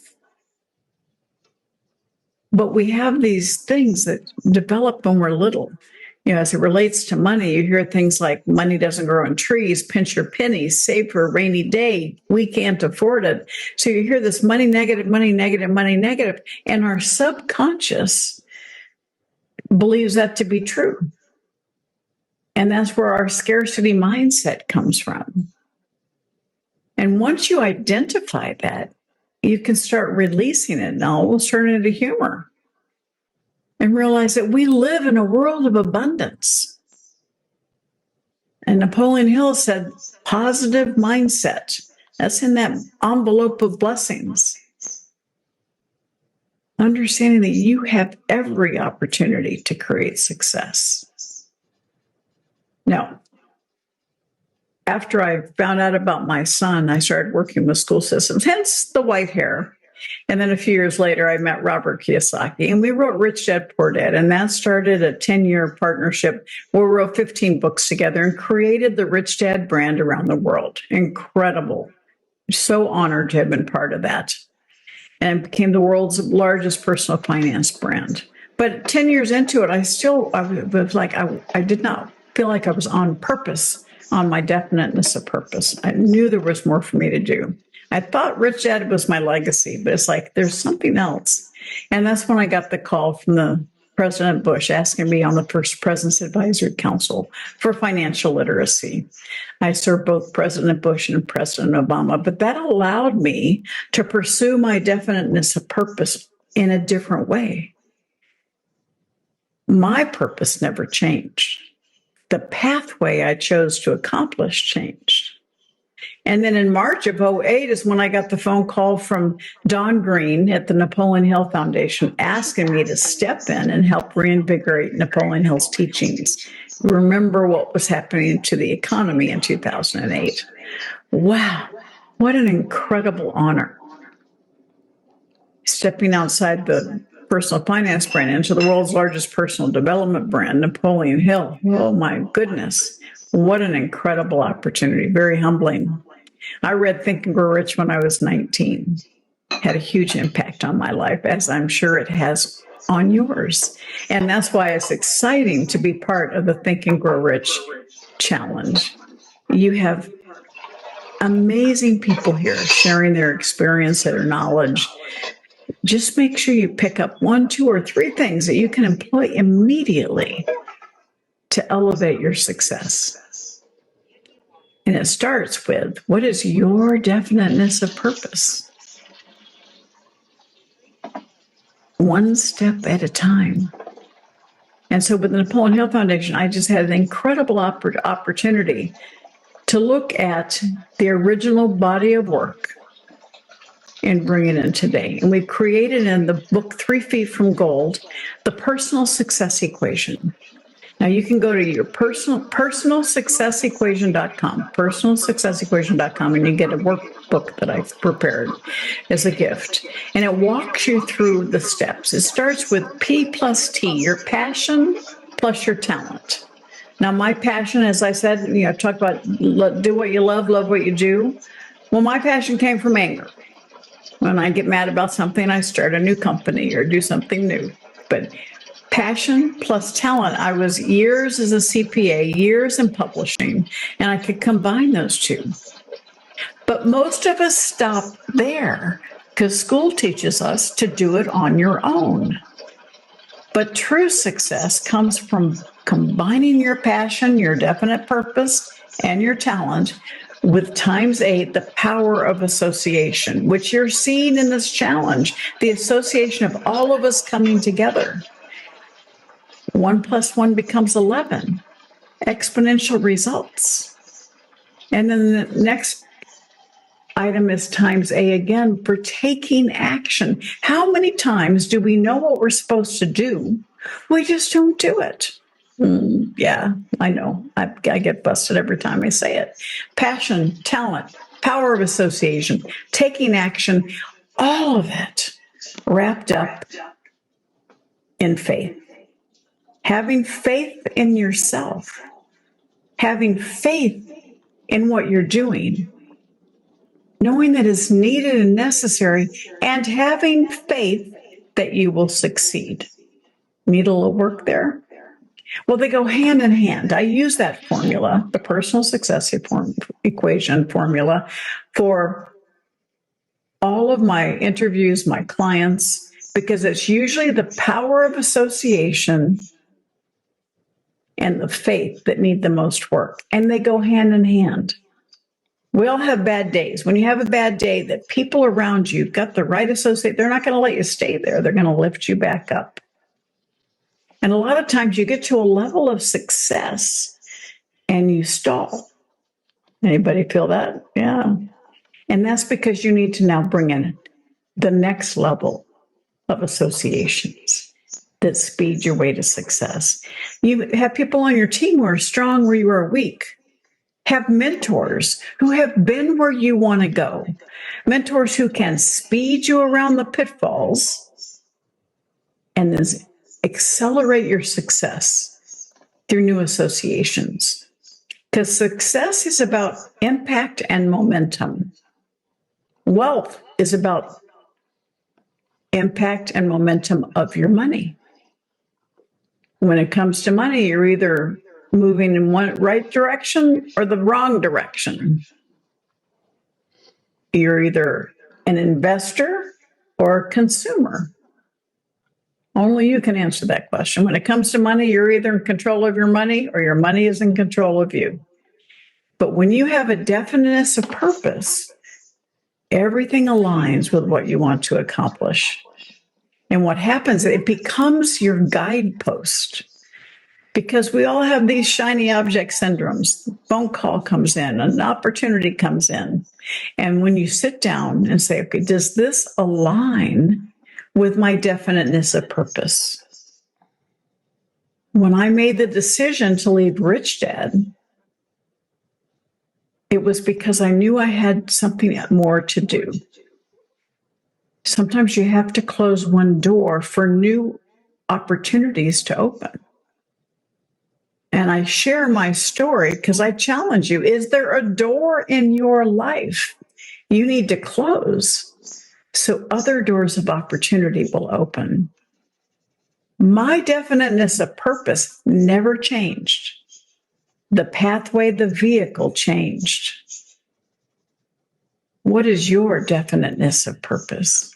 But we have these things that develop when we're little. You know, as it relates to money, you hear things like money doesn't grow on trees, pinch your pennies, save for a rainy day, we can't afford it. So you hear this money negative, money negative, money negative, and our subconscious believes that to be true. And that's where our scarcity mindset comes from. And once you identify that, you can start releasing it and almost turn it into humor and realize that we live in a world of abundance. And Napoleon Hill said, positive mindset. That's in that envelope of blessings. Understanding that you have every opportunity to create success. Now, after I found out about my son, I started working with school systems, hence the white hair. And then a few years later, I met Robert Kiyosaki, and we wrote Rich Dad, Poor Dad. And that started a 10-year partnership where we wrote 15 books together and created the Rich Dad brand around the world. Incredible. So honored to have been part of that. And it became the world's largest personal finance brand. But 10 years into it, I did not feel like I was on purpose on my definiteness of purpose. I knew there was more for me to do. I thought Rich Dad was my legacy, but it's like there's something else. And that's when I got the call from the President Bush asking me on the first President's Advisory Council for financial literacy. I served both President Bush and President Obama, but that allowed me to pursue my definiteness of purpose in a different way. My purpose never changed. The pathway I chose to accomplish changed. And then in March of 2008 is when I got the phone call from Don Green at the Napoleon Hill Foundation asking me to step in and help reinvigorate Napoleon Hill's teachings. Remember what was happening to the economy in 2008. Wow, what an incredible honor. Stepping outside the personal finance brand into the world's largest personal development brand, Napoleon Hill. Oh my goodness. What an incredible opportunity. Very humbling. I read Think and Grow Rich when I was 19. Had a huge impact on my life, as I'm sure it has on yours. And that's why it's exciting to be part of the Think and Grow Rich Challenge. You have amazing people here sharing their experience, their knowledge. Just make sure you pick up 1, 2, or 3 things that you can employ immediately to elevate your success. And it starts with, what is your definiteness of purpose? One step at a time. And so with the Napoleon Hill Foundation, I just had an incredible opportunity to look at the original body of work and bring it in today. And we created in the book 3 Feet from Gold, the personal success equation. Now you can go to your personalsuccessequation.com, personalsuccessequation.com, and you get a workbook that I've prepared as a gift. And it walks you through the steps. It starts with P plus T, your passion plus your talent. Now my passion, as I said, I talk about do what you love what you do. Well, my passion came from anger. When I get mad about something, I start a new company or do something new. But passion plus talent. I was years as a CPA, years in publishing, and I could combine those two. But most of us stop there because school teaches us to do it on your own. But true success comes from combining your passion, your definite purpose, and your talent with ×8, the power of association, which you're seeing in this challenge, the association of all of us coming together. 1 + 1 becomes 11, exponential results. And then the next item is ×A again for taking action. How many times do we know what we're supposed to do? We just don't do it. Yeah, I know. I get busted every time I say it. Passion, talent, power of association, taking action, all of it wrapped up in faith. Having faith in yourself, having faith in what you're doing, knowing that it's needed and necessary, and having faith that you will succeed. Need a little work there? Well, they go hand in hand. I use that formula, the personal success equation formula, for all of my interviews, my clients, because it's usually the power of association and the faith that need the most work. And they go hand in hand. We all have bad days. When you have a bad day, that people around you got the right associate, they're not going to let you stay there. They're going to lift you back up. And a lot of times you get to a level of success and you stall. Anybody feel that? Yeah. And that's because you need to now bring in the next level of associations that speed your way to success. You have people on your team who are strong where you are weak. Have mentors who have been where you want to go. Mentors who can speed you around the pitfalls and then accelerate your success through new associations. Because success is about impact and momentum. Wealth is about impact and momentum of your money. When it comes to money, you're either moving in one right direction or the wrong direction. You're either an investor or a consumer. Only you can answer that question. When it comes to money, you're either in control of your money or your money is in control of you. But when you have a definiteness of purpose, everything aligns with what you want to accomplish. And what happens, it becomes your guidepost. Because we all have these shiny object syndromes. A phone call comes in, an opportunity comes in. And when you sit down and say, okay, does this align with my definiteness of purpose? When I made the decision to leave Rich Dad, it was because I knew I had something more to do. Sometimes you have to close one door for new opportunities to open. And I share my story because I challenge you. Is there a door in your life you need to close so other doors of opportunity will open? My definiteness of purpose never changed. The pathway, the vehicle changed. What is your definiteness of purpose?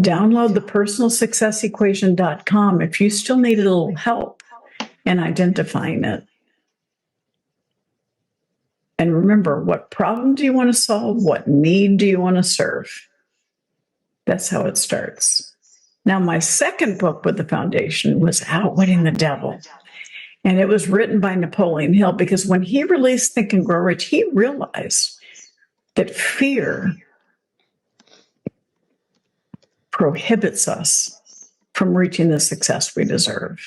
Download the personalsuccessequation.com if you still need a little help in identifying it. And remember, what problem do you want to solve? What need do you want to serve? That's how it starts. Now, my second book with the foundation was Outwitting the Devil. And it was written by Napoleon Hill because when he released Think and Grow Rich, he realized that fear prohibits us from reaching the success we deserve.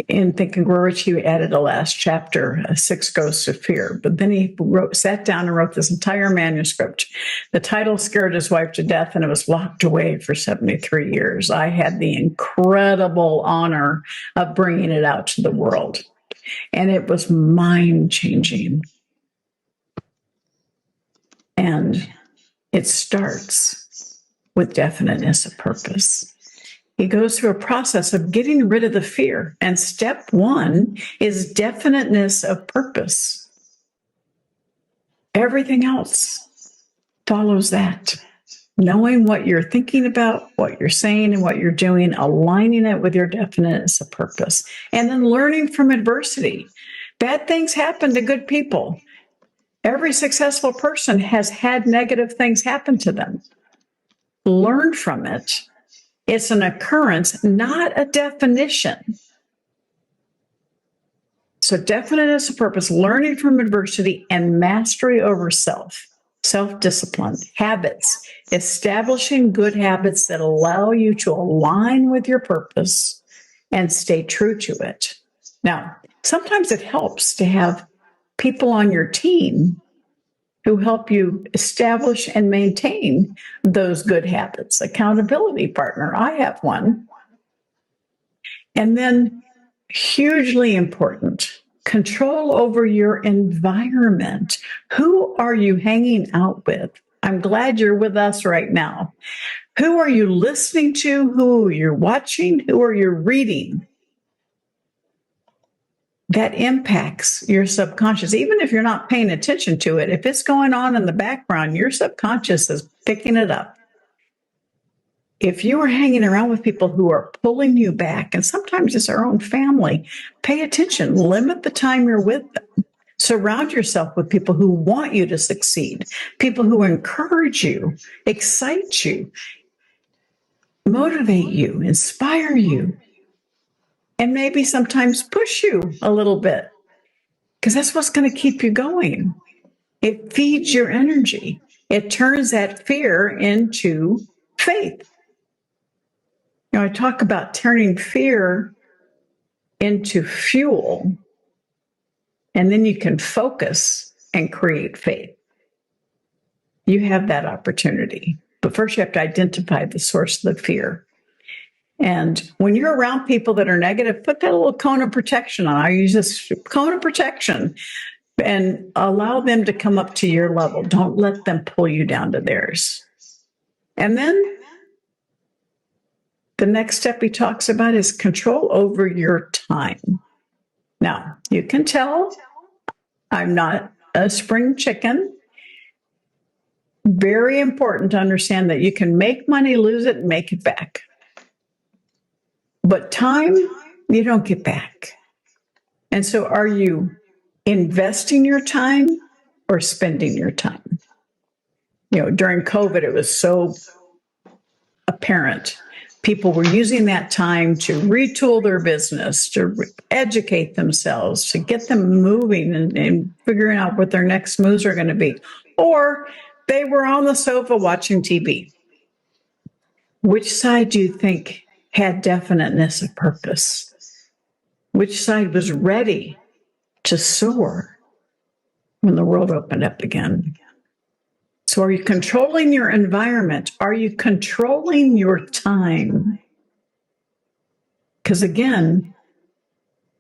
In Think and Grow Rich, he added a last chapter, 6 Ghosts of Fear. But then he sat down and wrote this entire manuscript. The title scared his wife to death, and it was locked away for 73 years. I had the incredible honor of bringing it out to the world, and it was mind-changing. And it starts with definiteness of purpose. He goes through a process of getting rid of the fear. And step 1 is definiteness of purpose. Everything else follows that. Knowing what you're thinking about, what you're saying, and what you're doing, aligning it with your definiteness of purpose. And then learning from adversity. Bad things happen to good people. Every successful person has had negative things happen to them. Learn from it. It's an occurrence, not a definition. So definiteness of purpose, learning from adversity, and mastery over self, self-discipline, habits, establishing good habits that allow you to align with your purpose and stay true to it. Now, sometimes it helps to have people on your team who help you establish and maintain those good habits. Accountability partner, I have one. And then, hugely important, control over your environment. Who are you hanging out with? I'm glad you're with us right now. Who are you listening to? Who are you watching? Who are you reading? That impacts your subconscious. Even if you're not paying attention to it, if it's going on in the background, your subconscious is picking it up. If you are hanging around with people who are pulling you back, and sometimes it's our own family, pay attention, limit the time you're with them. Surround yourself with people who want you to succeed, people who encourage you, excite you, motivate you, inspire you. And maybe sometimes push you a little bit, because that's what's going to keep you going. It feeds your energy. It turns that fear into faith. You know, I talk about turning fear into fuel, and then you can focus and create faith. You have that opportunity. But first, you have to identify the source of the fear. And when you're around people that are negative, put that little cone of protection on. I use this cone of protection and allow them to come up to your level. Don't let them pull you down to theirs. And then The next step he talks about is control over your time. Now, you can tell I'm not a spring chicken. Very important to understand that you can make money, lose it, and make it back. But time, you don't get back. And so are you investing your time or spending your time? You know, during COVID, it was so apparent. People were using that time to retool their business, to educate themselves, to get them moving and figuring out what their next moves are going to be. Or they were on the sofa watching TV. Which side do you think had definiteness of purpose? Which side was ready to soar when the world opened up again? So are you controlling your environment? Are you controlling your time? Because again,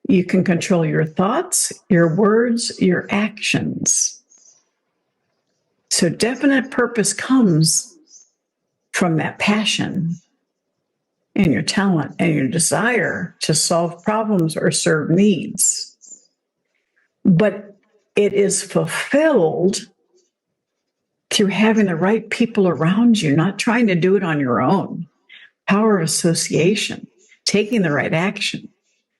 you can control your thoughts, your words, your actions. So definite purpose comes from that passion and your talent and your desire to solve problems or serve needs. But it is fulfilled through having the right people around you, not trying to do it on your own. Power of association, taking the right action,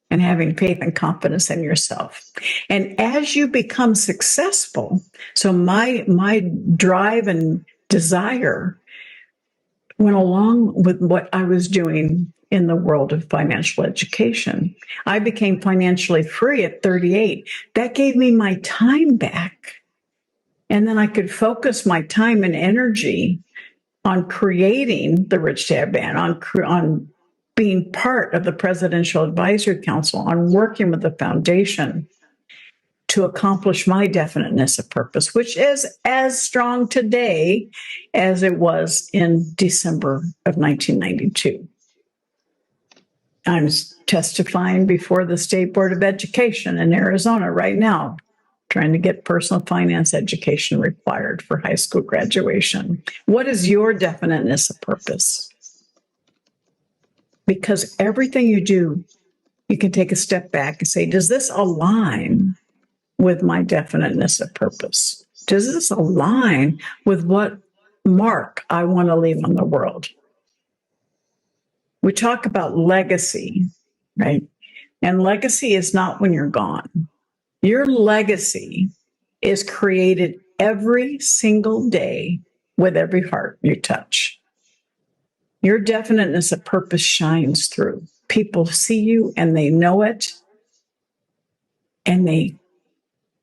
and having faith and confidence in yourself. And as you become successful, so my drive and desire went along with what I was doing in the world of financial education. I became financially free at 38. That gave me my time back. And then I could focus my time and energy on creating the Rich Dad Band, on being part of the Presidential Advisory Council, on working with the foundation to accomplish my definiteness of purpose, which is as strong today as it was in December of 1992. I'm testifying before the State Board of Education in Arizona right now, trying to get personal finance education required for high school graduation. What is your definiteness of purpose? Because everything you do, you can take a step back and say, does this align with my definiteness of purpose? Does this align with what mark I want to leave on the world? We talk about legacy, right? And legacy is not when you're gone. Your legacy is created every single day with every heart you touch. Your definiteness of purpose shines through. People see you and they know it, and they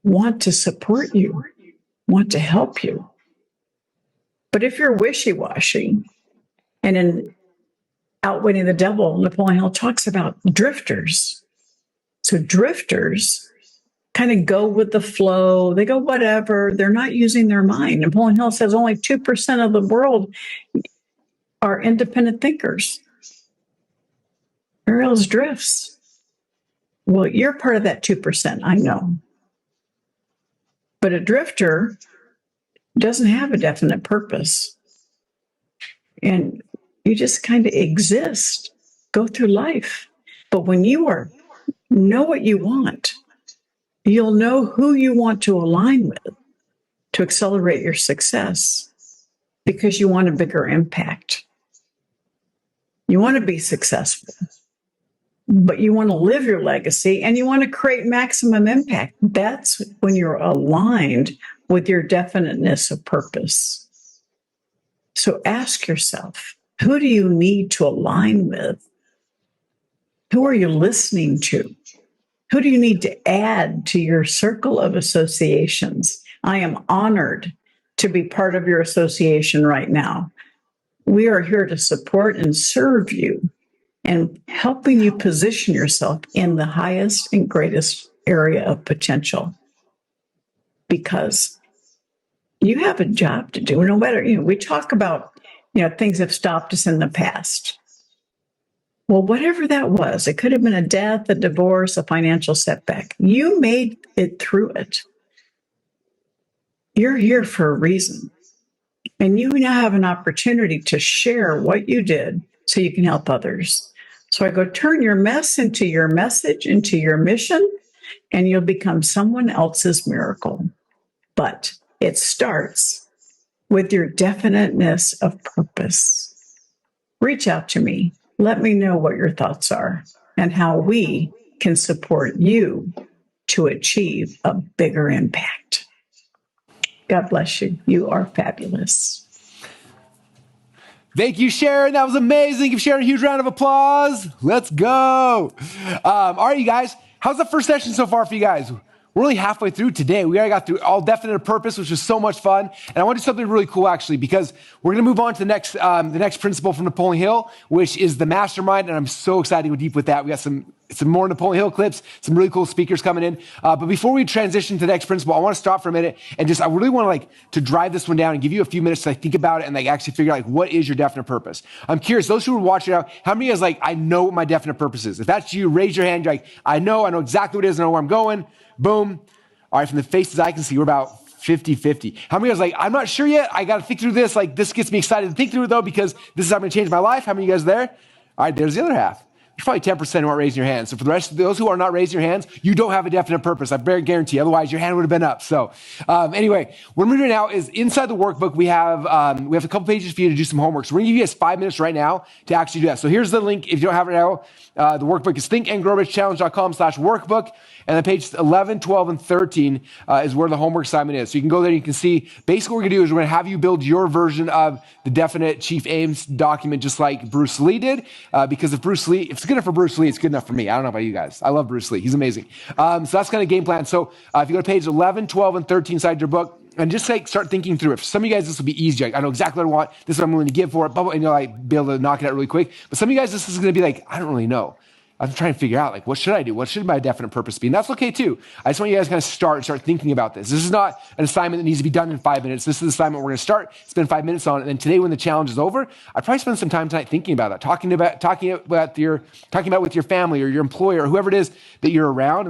want to support you, want to help you. But if you're wishy-washy, and in Outwitting the Devil, Napoleon Hill talks about drifters. So drifters kind of go with the flow. They go whatever. They're not using their mind. Napoleon Hill says only 2% of the world are independent thinkers. Everyone else drifts. Well, you're part of that 2%, I know. But a drifter doesn't have a definite purpose. And you just kind of exist, go through life. But when you know what you want, you'll know who you want to align with to accelerate your success, because you want a bigger impact. You want to be successful, but you want to live your legacy and you want to create maximum impact. That's when you're aligned with your definiteness of purpose. So ask yourself, who do you need to align with? Who are you listening to? Who do you need to add to your circle of associations? I am honored to be part of your association right now. We are here to support and serve you and helping you position yourself in the highest and greatest area of potential, because you have a job to do. No matter, we talk about, things have stopped us in the past. Well, whatever that was, it could have been a death, a divorce, a financial setback. You made it through it. You're here for a reason. And you now have an opportunity to share what you did so you can help others. So I go, turn your mess into your message, into your mission, and you'll become someone else's miracle. But it starts with your definiteness of purpose. Reach out to me. Let me know what your thoughts are and how we can support you to achieve a bigger impact. God bless you. You are fabulous. Thank you, Sharon. That was amazing. Give Sharon a huge round of applause. Let's go. All right, you guys. How's the first session so far for you guys? We're only halfway through today. We already got through all definite purpose, which was so much fun. And I want to do something really cool, actually, because we're going to move on to the next principle from Napoleon Hill, which is the mastermind. And I'm so excited to go deep with that. We got some more Napoleon Hill clips, some really cool speakers coming in. But before we transition to the next principle, I want to stop for a minute and I really want to drive this one down and give you a few minutes to think about it and actually figure out what is your definite purpose. I'm curious, those who are watching now, how many of you guys I know what my definite purpose is? If that's you, raise your hand. You're I know exactly what it is. I know where I'm going. Boom. All right, from the faces I can see, we're about 50-50. How many of you guys I'm not sure yet. I got to think through this. This gets me excited to think through it, though, because this is how I'm going to change my life. How many of you guys there? All right, there's the other half. There's probably 10% who aren't raising your hands. So for the rest of those who are not raising your hands, you don't have a definite purpose. I very guarantee. Otherwise, your hand would have been up. So anyway, what we're doing now is inside the workbook, we have a couple pages for you to do some homework. So we're going to give you guys 5 minutes right now to actually do that. So here's the link. If you don't have it now, the workbook is thinkandgrowrichchallenge.com/workbook. And then pages 11, 12, and 13 is where the homework assignment is. So you can go there and you can see basically what we're going to do is we're going to have you build your version of the definite chief aims document just like Bruce Lee did. Because if it's good enough for Bruce Lee, it's good enough for me. I don't know about you guys. I love Bruce Lee. He's amazing. So that's kind of game plan. So if you go to page 11, 12, and 13 inside your book, and just start thinking through it. For some of you guys, this will be easy. I know exactly what I want. This is what I'm willing to give for it. And you'll be able to knock it out really quick. But some of you guys, this is going to be I don't really know. I'm trying to figure out what should I do? What should my definite purpose be? And that's okay too. I just want you guys to start thinking about this. This is not an assignment that needs to be done in 5 minutes. This is an assignment we're going to spend 5 minutes on. And then today when the challenge is over, I'd probably spend some time tonight thinking about that, talking about with your family or your employer or whoever it is that you're around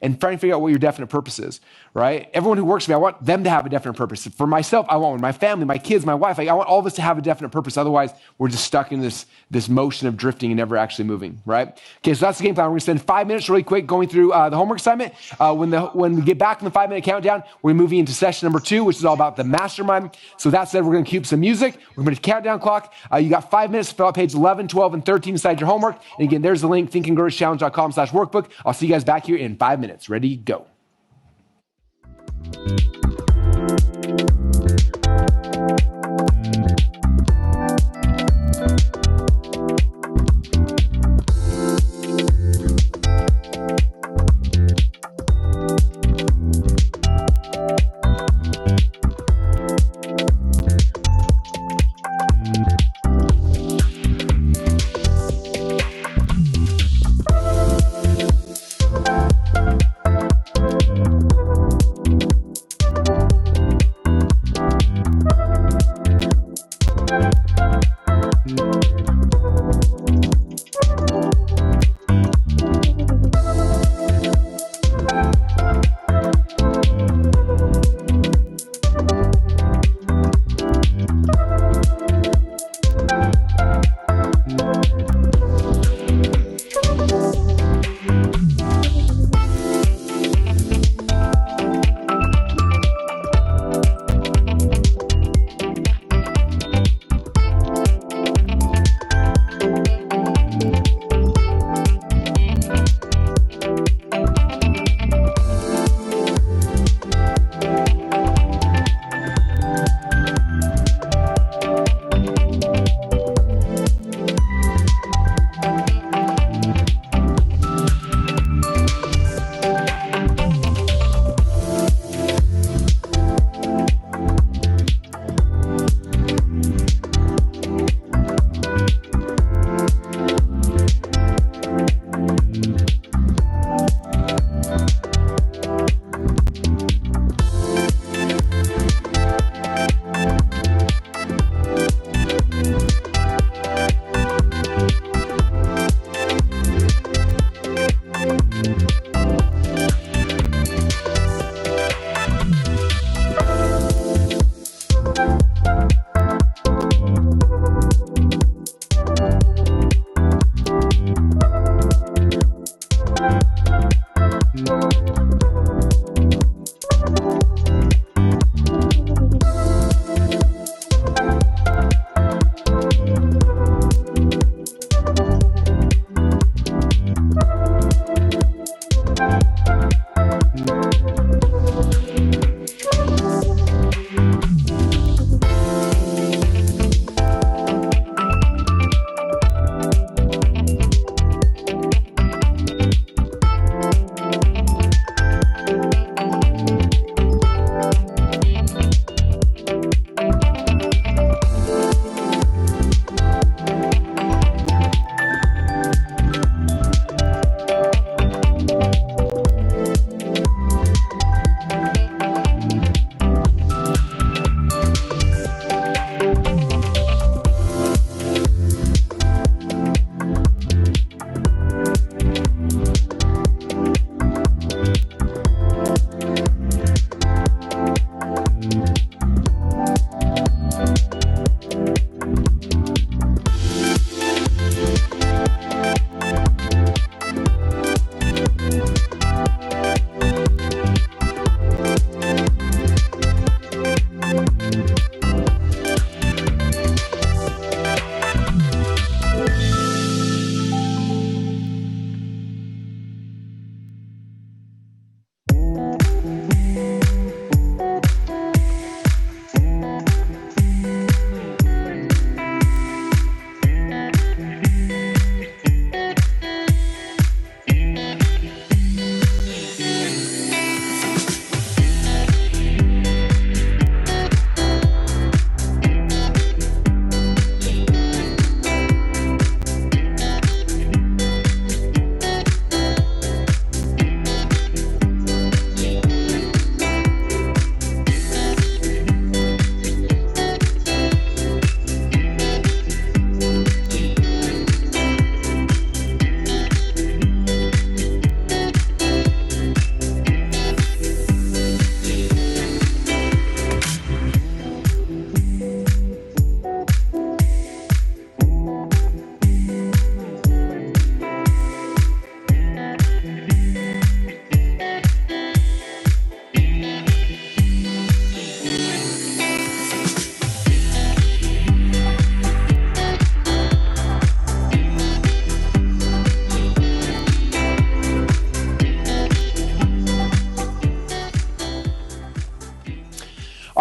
and trying to figure out what your definite purpose is, right? Everyone who works for me, I want them to have a definite purpose. For myself, I want one. My family, my kids, my wife, I want all of us to have a definite purpose. Otherwise, we're just stuck in this motion of drifting and never actually moving, right? Okay, so that's the game plan. We're gonna spend 5 minutes really quick going through the homework assignment. When we get back from the 5-minute countdown, we're moving into session number 2, which is all about the mastermind. So that said, we're gonna cue up some music. We're gonna countdown clock. You got 5 minutes to fill out page 11, 12, and 13 inside your homework. And again, there's the link, thinkandgrowrichchallenge.com/workbook. I'll see you guys back here in 5 minutes. Ready, go.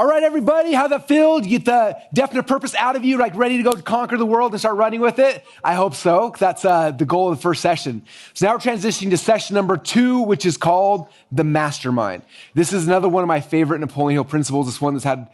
All right, everybody, how that feel? You get the definite purpose out of you, like ready to go conquer the world and start running with it? I hope so. That's the goal of the first session. So now we're transitioning to session number 2, which is called the mastermind. This is another one of my favorite Napoleon Hill principles. It's one that's had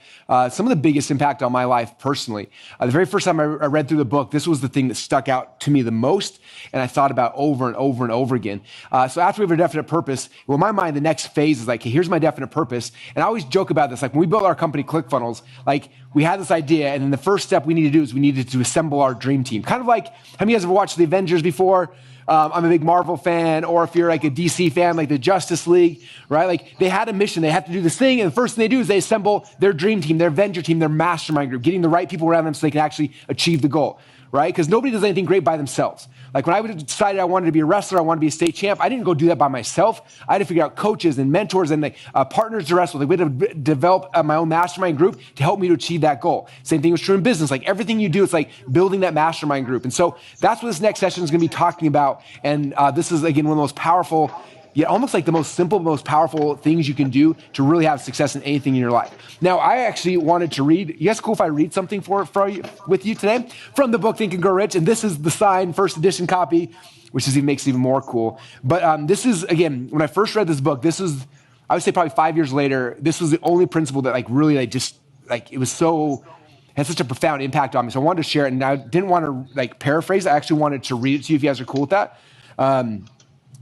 some of the biggest impact on my life personally. The very first time I read through the book, this was the thing that stuck out to me the most, and I thought about over and over and over again. So after we have a definite purpose, well, in my mind, the next phase is like, hey, here's my definite purpose. And I always joke about this. Like when we built our company, ClickFunnels, like we had this idea, and then the first step we needed to do is we needed to assemble our dream team. Kind of like, how many of you guys ever watched the Avengers before? I'm a big Marvel fan, or if you're like a DC fan, like the Justice League, right? Like they had a mission, they had to do this thing, and the first thing they do is they assemble their dream team, their Avenger team, their mastermind group, getting the right people around them so they can actually achieve the goal, right? Because nobody does anything great by themselves. Like when I decided I wanted to be a wrestler, I wanted to be a state champ, I didn't go do that by myself. I had to figure out coaches and mentors and partners to wrestle. We had to develop my own mastermind group to help me to achieve that goal. Same thing was true in business. Like everything you do, it's like building that mastermind group. And so that's what this next session is going to be talking about. And this is, again, one of the most powerful, yet almost like the most simple, most powerful things you can do to really have success in anything in your life. Now, I actually wanted to read, you guys cool if I read something with you today? From the book Think and Grow Rich, and this is the signed first edition copy, which makes it even more cool. But this is, again, when I first read this book, this is, I would say probably 5 years later, this was the only principle that it was so, had such a profound impact on me. So I wanted to share it, and I didn't want to paraphrase. I actually wanted to read it to you if you guys are cool with that.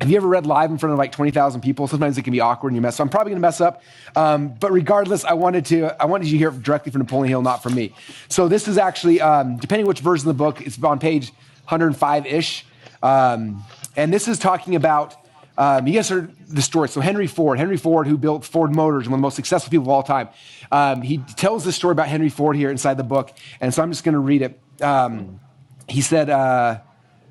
Have you ever read live in front of like 20,000 people? Sometimes it can be awkward and you mess up. So I'm probably going to mess up. But regardless, I wanted you to hear it directly from Napoleon Hill, not from me. So this is actually, depending which version of the book, it's on page 105-ish. And this is talking about, you guys heard the story. So Henry Ford, who built Ford Motors, one of the most successful people of all time. He tells this story about Henry Ford here inside the book. And so I'm just going to read it. He said,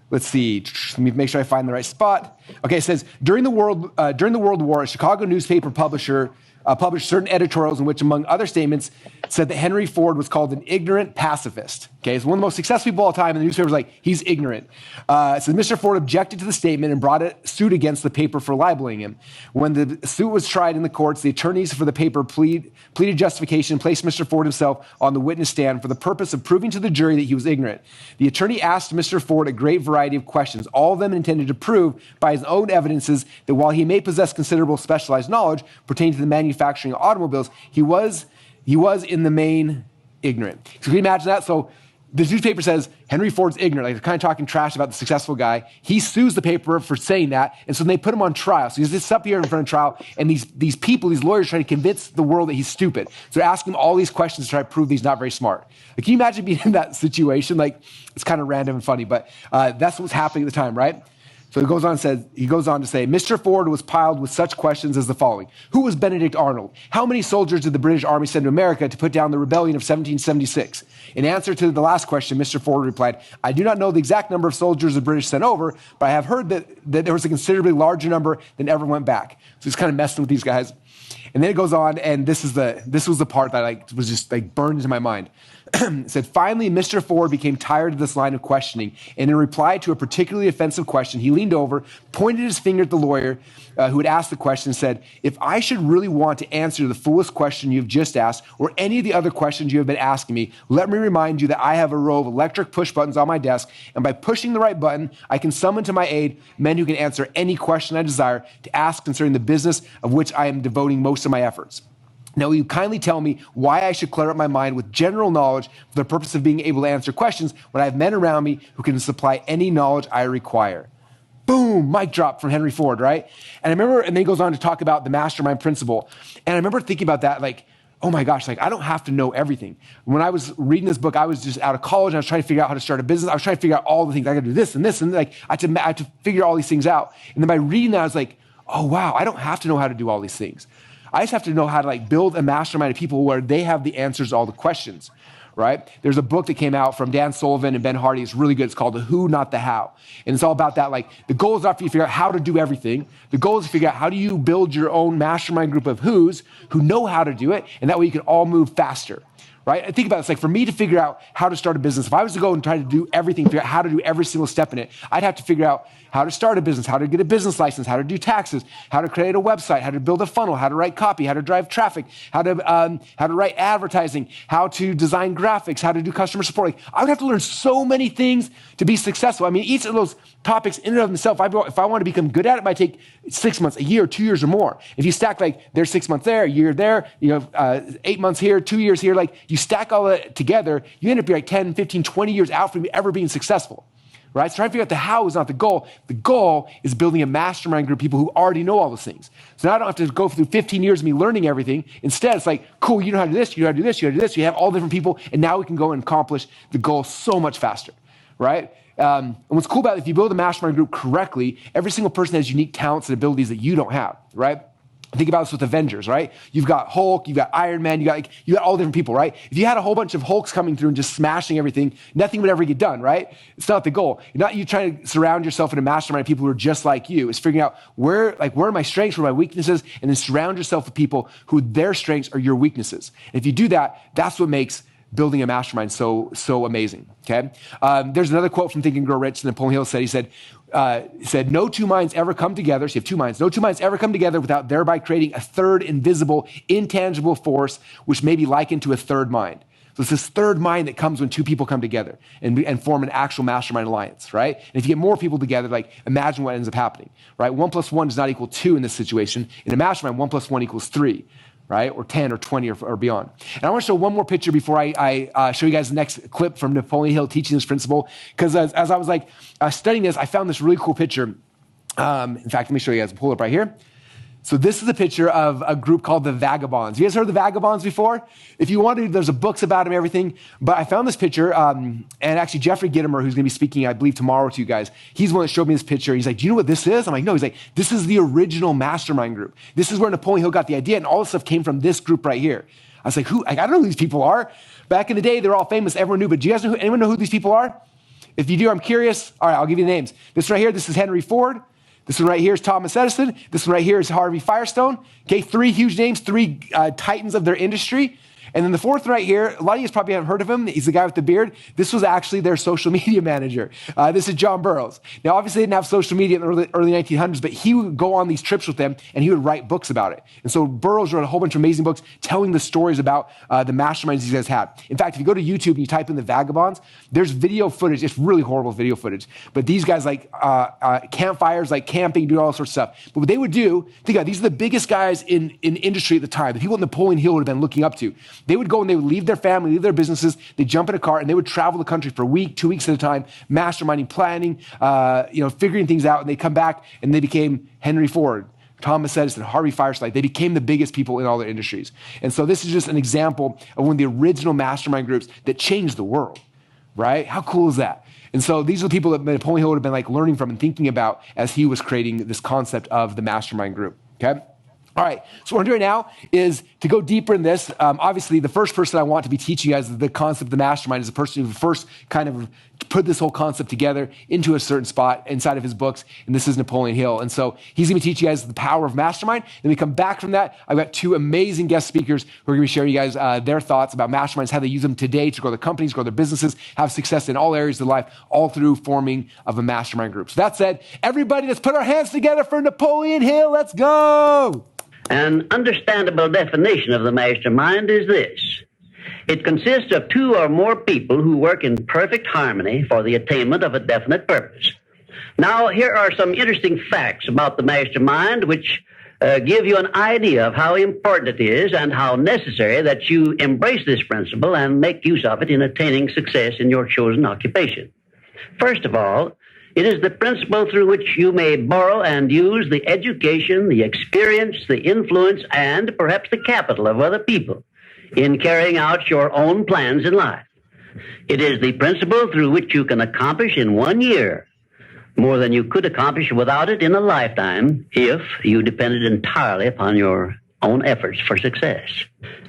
let's see. Let me make sure I find the right spot. Okay, it says, during the World War, a Chicago newspaper publisher published certain editorials in which, among other statements, said that Henry Ford was called an ignorant pacifist. Okay, so one of the most successful people of all time, and the newspaper was like, he's ignorant. So Mr. Ford objected to the statement and brought a suit against the paper for libeling him. When the suit was tried in the courts, the attorneys for the paper pleaded justification and placed Mr. Ford himself on the witness stand for the purpose of proving to the jury that he was ignorant. The attorney asked Mr. Ford a great variety of questions, all of them intended to prove by his own evidences that while he may possess considerable specialized knowledge pertaining to the manufacturing of automobiles, he was in the main ignorant. So can you imagine that? So the newspaper says Henry Ford's ignorant, like they're kind of talking trash about the successful guy. He sues the paper for saying that, and so they put him on trial. So he's just up here in front of trial, and these people, these lawyers, trying to convince the world that he's stupid. So they're asking him all these questions to try to prove that he's not very smart. Like, can you imagine being in that situation? Like, it's kind of random and funny, but that's what was happening at the time, right? So he goes on to say, Mr. Ford was piled with such questions as the following. Who was Benedict Arnold? How many soldiers did the British Army send to America to put down the rebellion of 1776? In answer to the last question, Mr. Ford replied, I do not know the exact number of soldiers the British sent over, but I have heard that there was a considerably larger number than ever went back. So he's kind of messing with these guys. And then it goes on, and this was the part that was just burned into my mind. It said, finally, Mr. Ford became tired of this line of questioning, and in reply to a particularly offensive question, he leaned over, pointed his finger at the lawyer who had asked the question, and said, if I should really want to answer the foolish question you've just asked, or any of the other questions you have been asking me, let me remind you that I have a row of electric push buttons on my desk, and by pushing the right button, I can summon to my aid men who can answer any question I desire to ask concerning the business of which I am devoting most of my efforts. Now, will you kindly tell me why I should clear up my mind with general knowledge for the purpose of being able to answer questions when I have men around me who can supply any knowledge I require? Boom, mic drop from Henry Ford, right? And I remember, and then he goes on to talk about the mastermind principle. And I remember thinking about that, like, oh my gosh, like I don't have to know everything. When I was reading this book, I was just out of college and I was trying to figure out how to start a business. I was trying to figure out all the things. I got to do this and this, and like I had to figure all these things out. And then by reading that, I was like, oh wow, I don't have to know how to do all these things. I just have to know how to build a mastermind of people where they have the answers to all the questions, right? There's a book that came out from Dan Sullivan and Ben Hardy. It's really good. It's called The Who, Not the How. And it's all about that. The goal is not for you to figure out how to do everything. The goal is to figure out how do you build your own mastermind group of who's who know how to do it, and that way you can all move faster, right? And think about it. It's like for me to figure out how to start a business, if I was to go and try to do everything, figure out how to do every single step in it, I'd have to figure out how to start a business, how to get a business license, how to do taxes, how to create a website, how to build a funnel, how to write copy, how to drive traffic, how to write advertising, how to design graphics, how to do customer support. Like, I would have to learn so many things to be successful. I mean, each of those topics in and of themselves, if I want to become good at it, it might take 6 months, a year, 2 years or more. If you stack like there's 6 months there, a year there, 8 months here, 2 years here, like you stack all that together, you end up being like 10, 15, 20 years out from ever being successful. Right? So trying to figure out the how is not the goal. The goal is building a mastermind group of people who already know all those things. So now I don't have to go through 15 years of me learning everything. Instead, it's like, cool, you know how to do this, you know how to do this, you know how to do this. You have all different people, and now we can go and accomplish the goal so much faster, right? And what's cool about it, if you build a mastermind group correctly, every single person has unique talents and abilities that you don't have, right? Think about this with Avengers, right? You've got Hulk, you've got Iron Man, you got all different people, right? If you had a whole bunch of Hulks coming through and just smashing everything, nothing would ever get done, right? It's not the goal. You're not you trying to surround yourself in a mastermind of people who are just like you. It's figuring out where are my strengths, where are my weaknesses, and then surround yourself with people who their strengths are your weaknesses. And if you do that, that's what makes building a mastermind so amazing, okay? There's another quote from Think and Grow Rich. Napoleon Hill said, he said, no two minds ever come together. So you have two minds. No two minds ever come together without thereby creating a third invisible, intangible force, which may be likened to a third mind. So it's this third mind that comes when two people come together and form an actual mastermind alliance, right? And if you get more people together, like imagine what ends up happening, right? 1 + 1 does not equal 2 in this situation. In a mastermind, 1 + 1 equals 3. Right? Or 10 or 20 or beyond. And I want to show one more picture before I show you guys the next clip from Napoleon Hill teaching this principle. Because as I was studying this, I found this really cool picture. In fact, let me show you guys. I'll pull it up right here. So this is a picture of a group called the Vagabonds. You guys heard of the Vagabonds before? If you want to, there's books about them, everything. But I found this picture, and actually Jeffrey Gitomer, who's going to be speaking, I believe, tomorrow to you guys, he's the one that showed me this picture. He's like, do you know what this is? I'm like, no. He's like, this is the original mastermind group. This is where Napoleon Hill got the idea, and all this stuff came from this group right here. I was like, who? I don't know who these people are. Back in the day, they're all famous. Everyone knew, but do you guys anyone know who these people are? If you do, I'm curious. All right, I'll give you the names. This right here, this is Henry Ford. This one right here is Thomas Edison. This one right here is Harvey Firestone. Okay, 3 huge names, 3 titans of their industry. And then the fourth right here, a lot of you probably haven't heard of him. He's the guy with the beard. This was actually their social media manager. This is John Burroughs. Now, obviously, they didn't have social media in the early 1900s, but he would go on these trips with them, and he would write books about it. And so Burroughs wrote a whole bunch of amazing books telling the stories about the masterminds these guys had. In fact, if you go to YouTube and you type in the Vagabonds, there's video footage. It's really horrible video footage. But these guys campfires, camping, do all sorts of stuff. But what they would do, think about it, these are the biggest guys in industry at the time, the people that Napoleon Hill would have been looking up to. They would go and they would leave their family, leave their businesses, they'd jump in a car and they would travel the country for a week, 2 weeks at a time, masterminding, planning, figuring things out, and they'd come back and they became Henry Ford, Thomas Edison, Harvey Firestone. They became the biggest people in all their industries. And so this is just an example of one of the original mastermind groups that changed the world, right? How cool is that? And so these are the people that Napoleon Hill would have been learning from and thinking about as he was creating this concept of the mastermind group, okay? All right, so what I'm doing now is to go deeper in this. Obviously, the first person I want to be teaching you guys the concept of the mastermind is the person who first kind of put this whole concept together into a certain spot inside of his books, and this is Napoleon Hill. And so he's going to be teaching you guys the power of mastermind. Then we come back from that, I've got 2 amazing guest speakers who are going to be sharing you guys their thoughts about masterminds, how they use them today to grow their companies, grow their businesses, have success in all areas of life, all through forming of a mastermind group. So that said, everybody, let's put our hands together for Napoleon Hill. Let's go. An understandable definition of the mastermind is this. It consists of 2 or more people who work in perfect harmony for the attainment of a definite purpose. Now, here are some interesting facts about the mastermind which give you an idea of how important it is and how necessary that you embrace this principle and make use of it in attaining success in your chosen occupation. First of all, it is the principle through which you may borrow and use the education, the experience, the influence, and perhaps the capital of other people in carrying out your own plans in life. It is the principle through which you can accomplish in 1 year more than you could accomplish without it in a lifetime if you depended entirely upon your own efforts for success.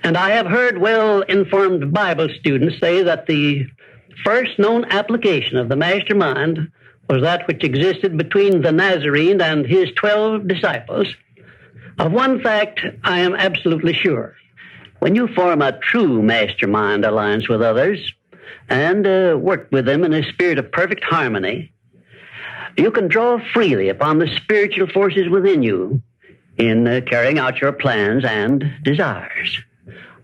And I have heard well-informed Bible students say that the first known application of the mastermind was that which existed between the Nazarene and his 12 disciples. Of one fact, I am absolutely sure. When you form a true mastermind alliance with others and work with them in a spirit of perfect harmony, you can draw freely upon the spiritual forces within you in carrying out your plans and desires.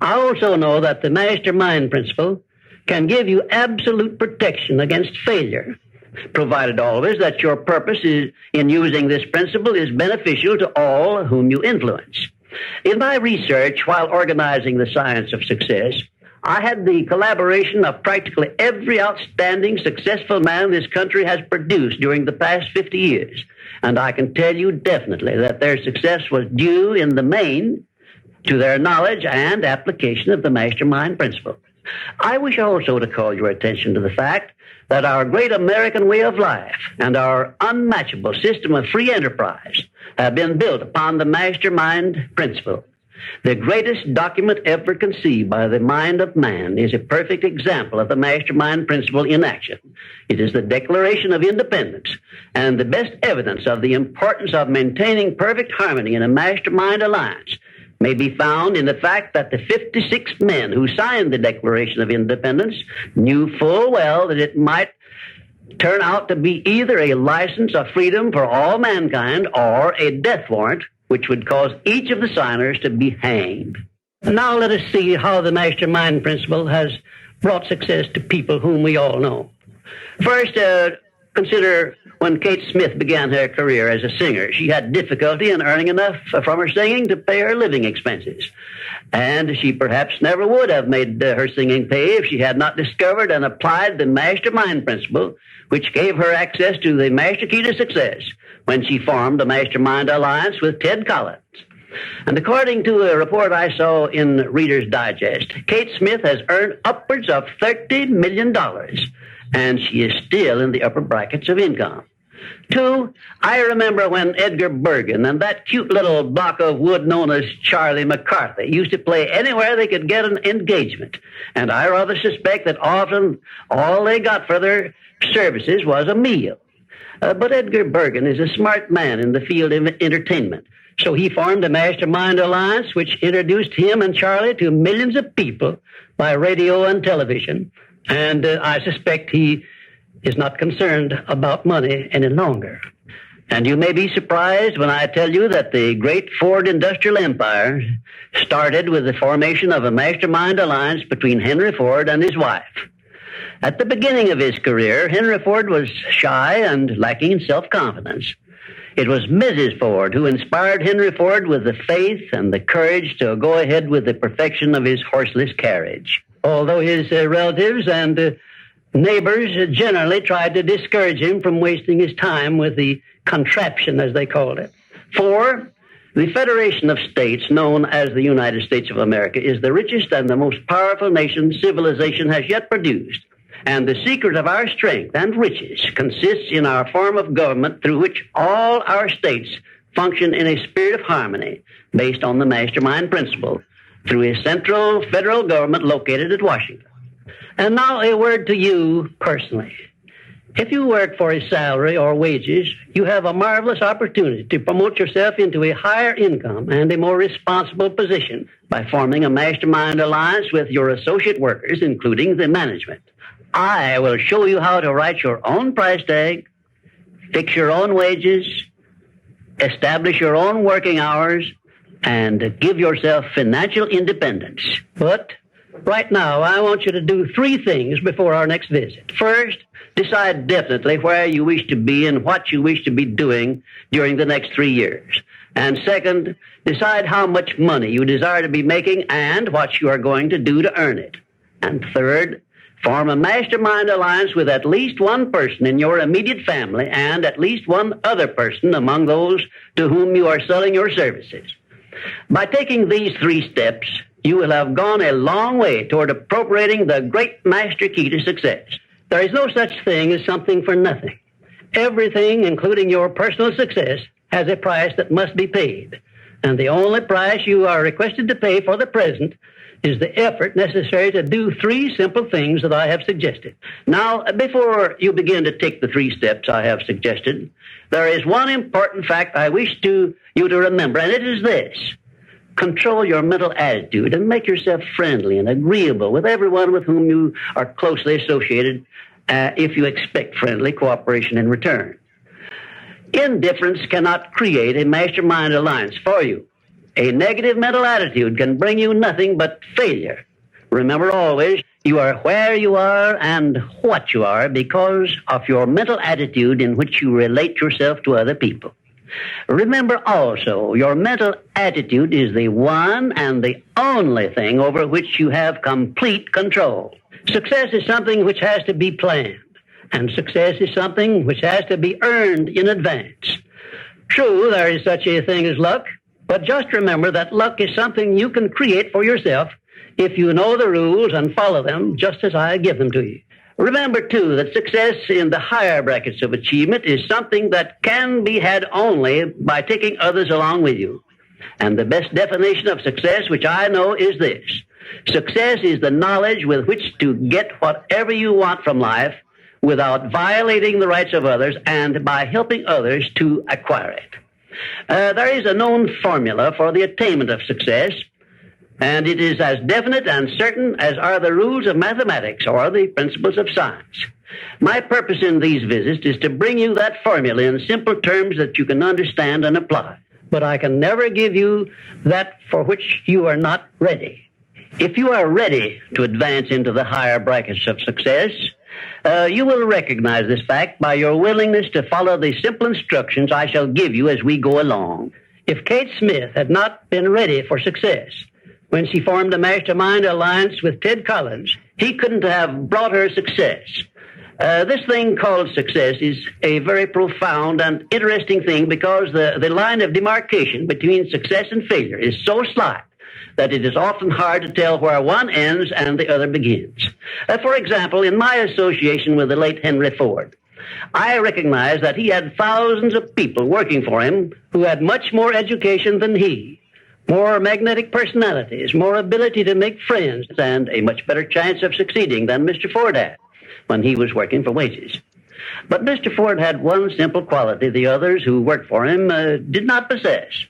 I also know that the mastermind principle can give you absolute protection against failure, provided always that your purpose in using this principle is beneficial to all whom you influence. In my research while organizing the science of success, I had the collaboration of practically every outstanding, successful man this country has produced during the past 50 years. And I can tell you definitely that their success was due in the main to their knowledge and application of the mastermind principle. I wish also to call your attention to the fact that our great American way of life and our unmatchable system of free enterprise have been built upon the mastermind principle. The greatest document ever conceived by the mind of man is a perfect example of the mastermind principle in action. It is the Declaration of Independence, and the best evidence of the importance of maintaining perfect harmony in a mastermind alliance may be found in the fact that the 56 men who signed the Declaration of Independence knew full well that it might turn out to be either a license of freedom for all mankind or a death warrant which would cause each of the signers to be hanged. Now let us see how the mastermind principle has brought success to people whom we all know. First, consider when Kate Smith began her career as a singer. She had difficulty in earning enough from her singing to pay her living expenses. And she perhaps never would have made her singing pay if she had not discovered and applied the mastermind principle, which gave her access to the master key to success when she formed a mastermind alliance with Ted Collins. And according to a report I saw in Reader's Digest, Kate Smith has earned upwards of $30 million, and she is still in the upper brackets of income. Two, I remember when Edgar Bergen and that cute little block of wood known as Charlie McCarthy used to play anywhere they could get an engagement. And I rather suspect that often all they got for their services was a meal. But Edgar Bergen is a smart man in the field of entertainment. So he formed a mastermind alliance which introduced him and Charlie to millions of people by radio and television. And I suspect he is not concerned about money any longer. And you may be surprised when I tell you that the great Ford industrial empire started with the formation of a mastermind alliance between Henry Ford and his wife. At the beginning of his career, Henry Ford was shy and lacking in self-confidence. It was Mrs. Ford who inspired Henry Ford with the faith and the courage to go ahead with the perfection of his horseless carriage. Although his relatives and neighbors generally tried to discourage him from wasting his time with the contraption, as they called it. Four, the Federation of States, known as the United States of America, is the richest and the most powerful nation civilization has yet produced. And the secret of our strength and riches consists in our form of government through which all our states function in a spirit of harmony based on the mastermind principle through a central federal government located at Washington. And now a word to you personally. If you work for a salary or wages, you have a marvelous opportunity to promote yourself into a higher income and a more responsible position by forming a mastermind alliance with your associate workers, including the management. I will show you how to write your own price tag, fix your own wages, establish your own working hours, and give yourself financial independence. But right now, I want you to do three things before our next visit. First, decide definitely where you wish to be and what you wish to be doing during the next 3 years. And second, decide how much money you desire to be making and what you are going to do to earn it. And third, form a mastermind alliance with at least one person in your immediate family and at least one other person among those to whom you are selling your services. By taking these three steps, you will have gone a long way toward appropriating the great master key to success. There is no such thing as something for nothing. Everything, including your personal success, has a price that must be paid. And the only price you are requested to pay for the present is the effort necessary to do three simple things that I have suggested. Now, before you begin to take the three steps I have suggested, there is one important fact I wish you to remember, and it is this. control your mental attitude and make yourself friendly and agreeable with everyone with whom you are closely associated, if you expect friendly cooperation in return. Indifference cannot create a mastermind alliance for you. A negative mental attitude can bring you nothing but failure. Remember always, you are where you are and what you are because of your mental attitude in which you relate yourself to other people. Remember also, your mental attitude is the one and the only thing over which you have complete control. Success is something which has to be planned, and success is something which has to be earned in advance. True, there is such a thing as luck, but just remember that luck is something you can create for yourself if you know the rules and follow them just as I give them to you. Remember, too, that success in the higher brackets of achievement is something that can be had only by taking others along with you. And the best definition of success, which I know, is this. Success is the knowledge with which to get whatever you want from life without violating the rights of others and by helping others to acquire it. There is a known formula for the attainment of success, and it is as definite and certain as are the rules of mathematics or the principles of science. My purpose in these visits is to bring you that formula in simple terms that you can understand and apply. But I can never give you that for which you are not ready. If you are ready to advance into the higher brackets of success, you will recognize this fact by your willingness to follow the simple instructions I shall give you as we go along. If Kate Smith had not been ready for success when she formed a mastermind alliance with Ted Collins, he couldn't have brought her success. This thing called success is a very profound and interesting thing because the line of demarcation between success and failure is so slight that it is often hard to tell where one ends and the other begins. For example, in my association with the late Henry Ford, I recognize that he had thousands of people working for him who had much more education than he, more magnetic personalities, more ability to make friends, and a much better chance of succeeding than Mr. Ford had when he was working for wages. But Mr. Ford had one simple quality the others who worked for him did not possess.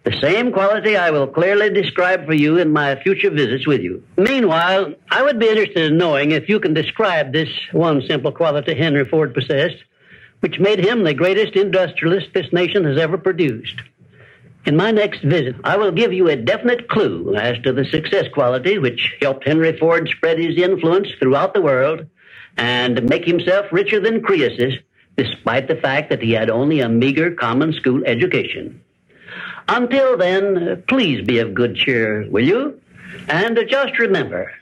The same quality I will clearly describe for you in my future visits with you. Meanwhile, I would be interested in knowing if you can describe this one simple quality Henry Ford possessed, which made him the greatest industrialist this nation has ever produced. In my next visit, I will give you a definite clue as to the success quality which helped Henry Ford spread his influence throughout the world and make himself richer than Croesus, despite the fact that he had only a meager common school education. Until then, please be of good cheer, will you? And just remember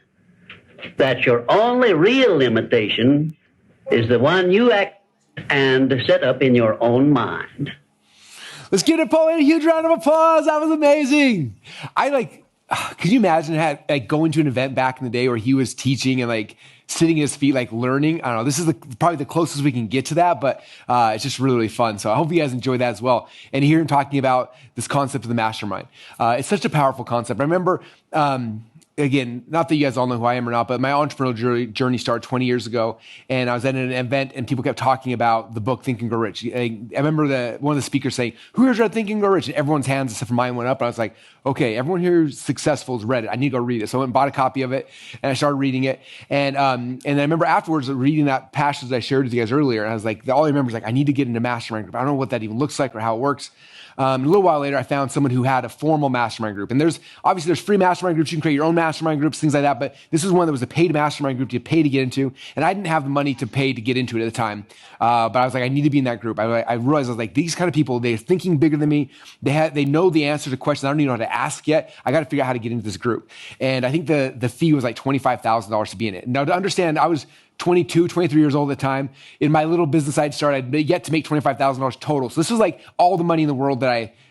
that your only real limitation is the one you act and set up in your own mind. Let's give Napoleon a huge round of applause. That was amazing. Could you imagine going to an event back in the day where he was teaching and sitting at his feet, learning? I don't know. This is probably the closest we can get to that, but it's just really, really fun. So I hope you guys enjoy that as well. And hear him talking about this concept of the mastermind. It's such a powerful concept. I remember, again, not that you guys all know who I am or not, but my entrepreneurial journey started 20 years ago. And I was at an event and people kept talking about the book Think and Grow Rich. I remember one of the speakers saying, "Who here's read Think and Grow Rich?" And everyone's hands except for mine went up. And I was like, okay, everyone here who's successful has read it. I need to go read it. So I went and bought a copy of it and I started reading it. And I remember afterwards reading that passage that I shared with you guys earlier. And I was like, all I remember is I need to get into a mastermind group. I don't know what that even looks like or how it works. A little while later, I found someone who had a formal mastermind group. And there's free mastermind groups. You can create your own mastermind groups, things like that. But this is one that was a paid mastermind group you pay to get into. And I didn't have the money to pay to get into it at the time. But I was like, I need to be in that group. I realized I was like, these kind of people, they're thinking bigger than me. They know the answer to questions I don't even know how to ask yet. I got to figure out how to get into this group. And I think the fee was like $25,000 to be in it. Now, to understand, I was 22, 23 years old at the time. In my little business I'd started, I'd yet to make $25,000 total. So this was all the money in the world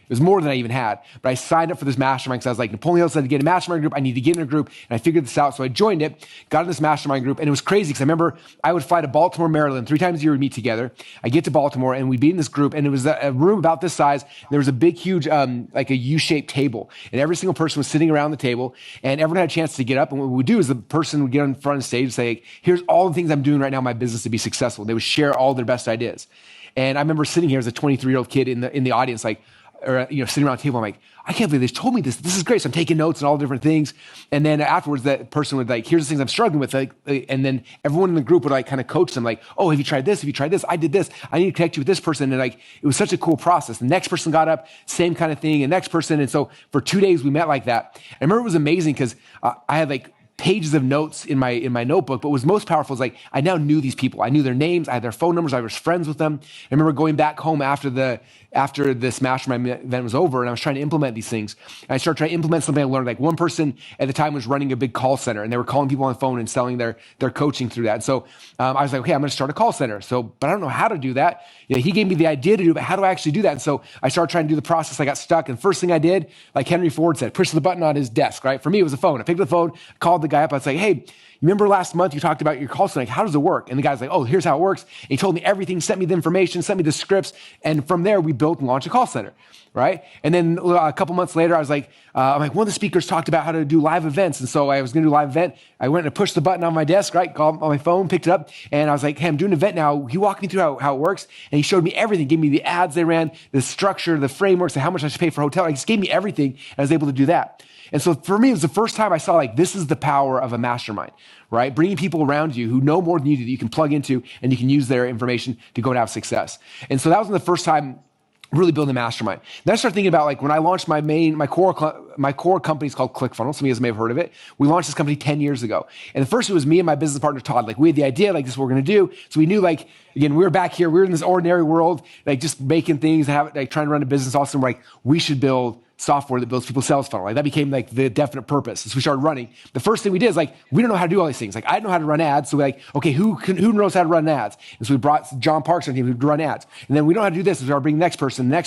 it was more than I even had. But I signed up for this mastermind because I was like, Napoleon Hill said to get a mastermind group. I need to get in a group. And I figured this out. So I joined it, got in this mastermind group. And it was crazy because I remember I would fly to Baltimore, Maryland 3 times a year. We'd meet together. I get to Baltimore and we'd be in this group. And it was a room about this size. There was a big, huge, a U-shaped table. And every single person was sitting around the table. And everyone had a chance to get up. And what we would do is the person would get on front of the stage and say, here's all the things I'm doing right now in my business to be successful. They would share all their best ideas. And I remember sitting here as a 23-year-old kid in the audience or sitting around a table, I'm like, I can't believe they told me this. This is great. So I'm taking notes and all different things. And then afterwards, that person would like, here's the things I'm struggling with. And then everyone in the group would like kind of coach them like, oh, have you tried this? Have you tried this? I did this. I need to connect you with this person. And like, it was such a cool process. The next person got up, same kind of thing. And next person. And so for 2 days we met like that. I remember it was amazing because I had like pages of notes in my notebook, but what was most powerful is like, I now knew these people. I knew their names. I had their phone numbers. I was friends with them. I remember going back home after this mastermind event was over, and I was trying to implement these things. And I started trying to implement something I learned. Like one person at the time was running a big call center, and they were calling people on the phone and selling their coaching through that. And so I was like, okay, I'm going to start a call center. But I don't know how to do that. He gave me the idea to do it, but how do I actually do that? And so I started trying to do the process. I got stuck. And first thing I did, like Henry Ford said, push the button on his desk, right? For me, it was a phone. I picked up the phone, called the guy up. I was like, hey, you remember last month you talked about your call center? Like, how does it work? And the guy's like, oh, here's how it works. And he told me everything, sent me the information, sent me the scripts. And from there, we built and launched a call center, right? And then a couple months later, I was like, one of the speakers talked about how to do live events. And so I was going to do a live event. I went and pushed the button on my desk, right? Called on my phone, picked it up. And I was like, hey, I'm doing an event now. He walked me through how it works. And he showed me everything, gave me the ads they ran, the structure, the frameworks, and how much I should pay for a hotel. He just gave me everything. And I was able to do that. And so for me, it was the first time I saw like, this is the power of a mastermind, right? Bringing people around you who know more than you do that you can plug into and you can use their information to go and have success. And so that was the first time really building a mastermind. Then I started thinking about like when I launched my core company is called ClickFunnels. Some of you guys may have heard of it. We launched this company 10 years ago. And the first it was me and my business partner, Todd. Like we had the idea, like this is what we're going to do. So we knew like, again, we were back here. We were in this ordinary world, like just making things, trying to run a business. Also, we're like, we should build software that builds people's sales funnel. Like that became like the definite purpose. So we started running. The first thing we did is like, we don't know how to do all these things. Like I know how to run ads. So we're like, okay, who knows how to run ads? And so we brought John Parks on the team who could run ads. And then we know how to do this. So we started bringing the next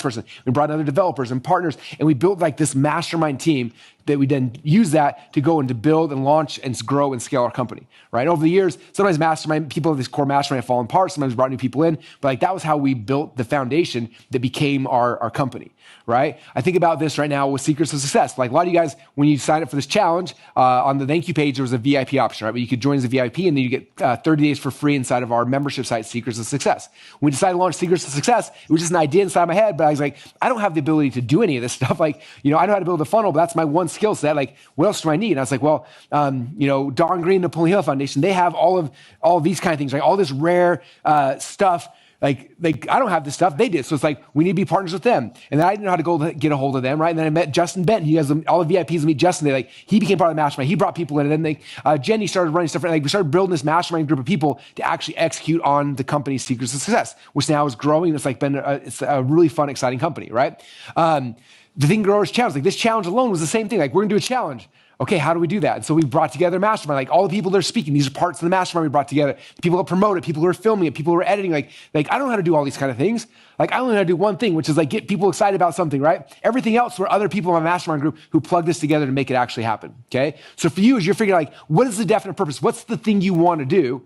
person. We brought other developers and partners, and we built like this mastermind team that we then use that to go and to build and launch and grow and scale our company, right? Over the years, sometimes mastermind, people of this core mastermind have fallen apart. Sometimes we brought new people in, but like that was how we built the foundation that became our company, right? I think about this right now with Secrets of Success. Like a lot of you guys, when you sign up for this challenge, on the thank you page, there was a VIP option, right? Where you could join as a VIP and then you get 30 days for free inside of our membership site, Secrets of Success. When we decided to launch Secrets of Success, it was just an idea inside my head, but I was like, I don't have the ability to do any of this stuff. Like, I know how to build a funnel, but that's my one skill set. Like, what else do I need? And I was like, well, Don Green, Napoleon Hill Foundation, they have all of these kind of things, right? All this rare stuff. Like I don't have this stuff. They did. So it's like, we need to be partners with them. And then I didn't know how to go get a hold of them, right? And then I met Justin Benton. He has all the VIPs meet Justin. He became part of the mastermind. He brought people in. And then Jenny started running stuff. Like we started building this mastermind group of people to actually execute on the company's Secrets of Success, which now is growing. It's like it's a really fun, exciting company, right? The Think Growers Challenge, like this challenge alone was the same thing. Like we're gonna do a challenge. Okay, how do we do that? And so we brought together a mastermind, like all the people that are speaking, these are parts of the mastermind we brought together. The people that promote it, people who are filming it, people who are editing, like I don't know how to do all these kind of things. Like I only know how to do one thing, which is like get people excited about something, right? Everything else were other people in my mastermind group who plugged this together to make it actually happen, okay? So for you, as you're figuring like, what is the definite purpose? What's the thing you want to do,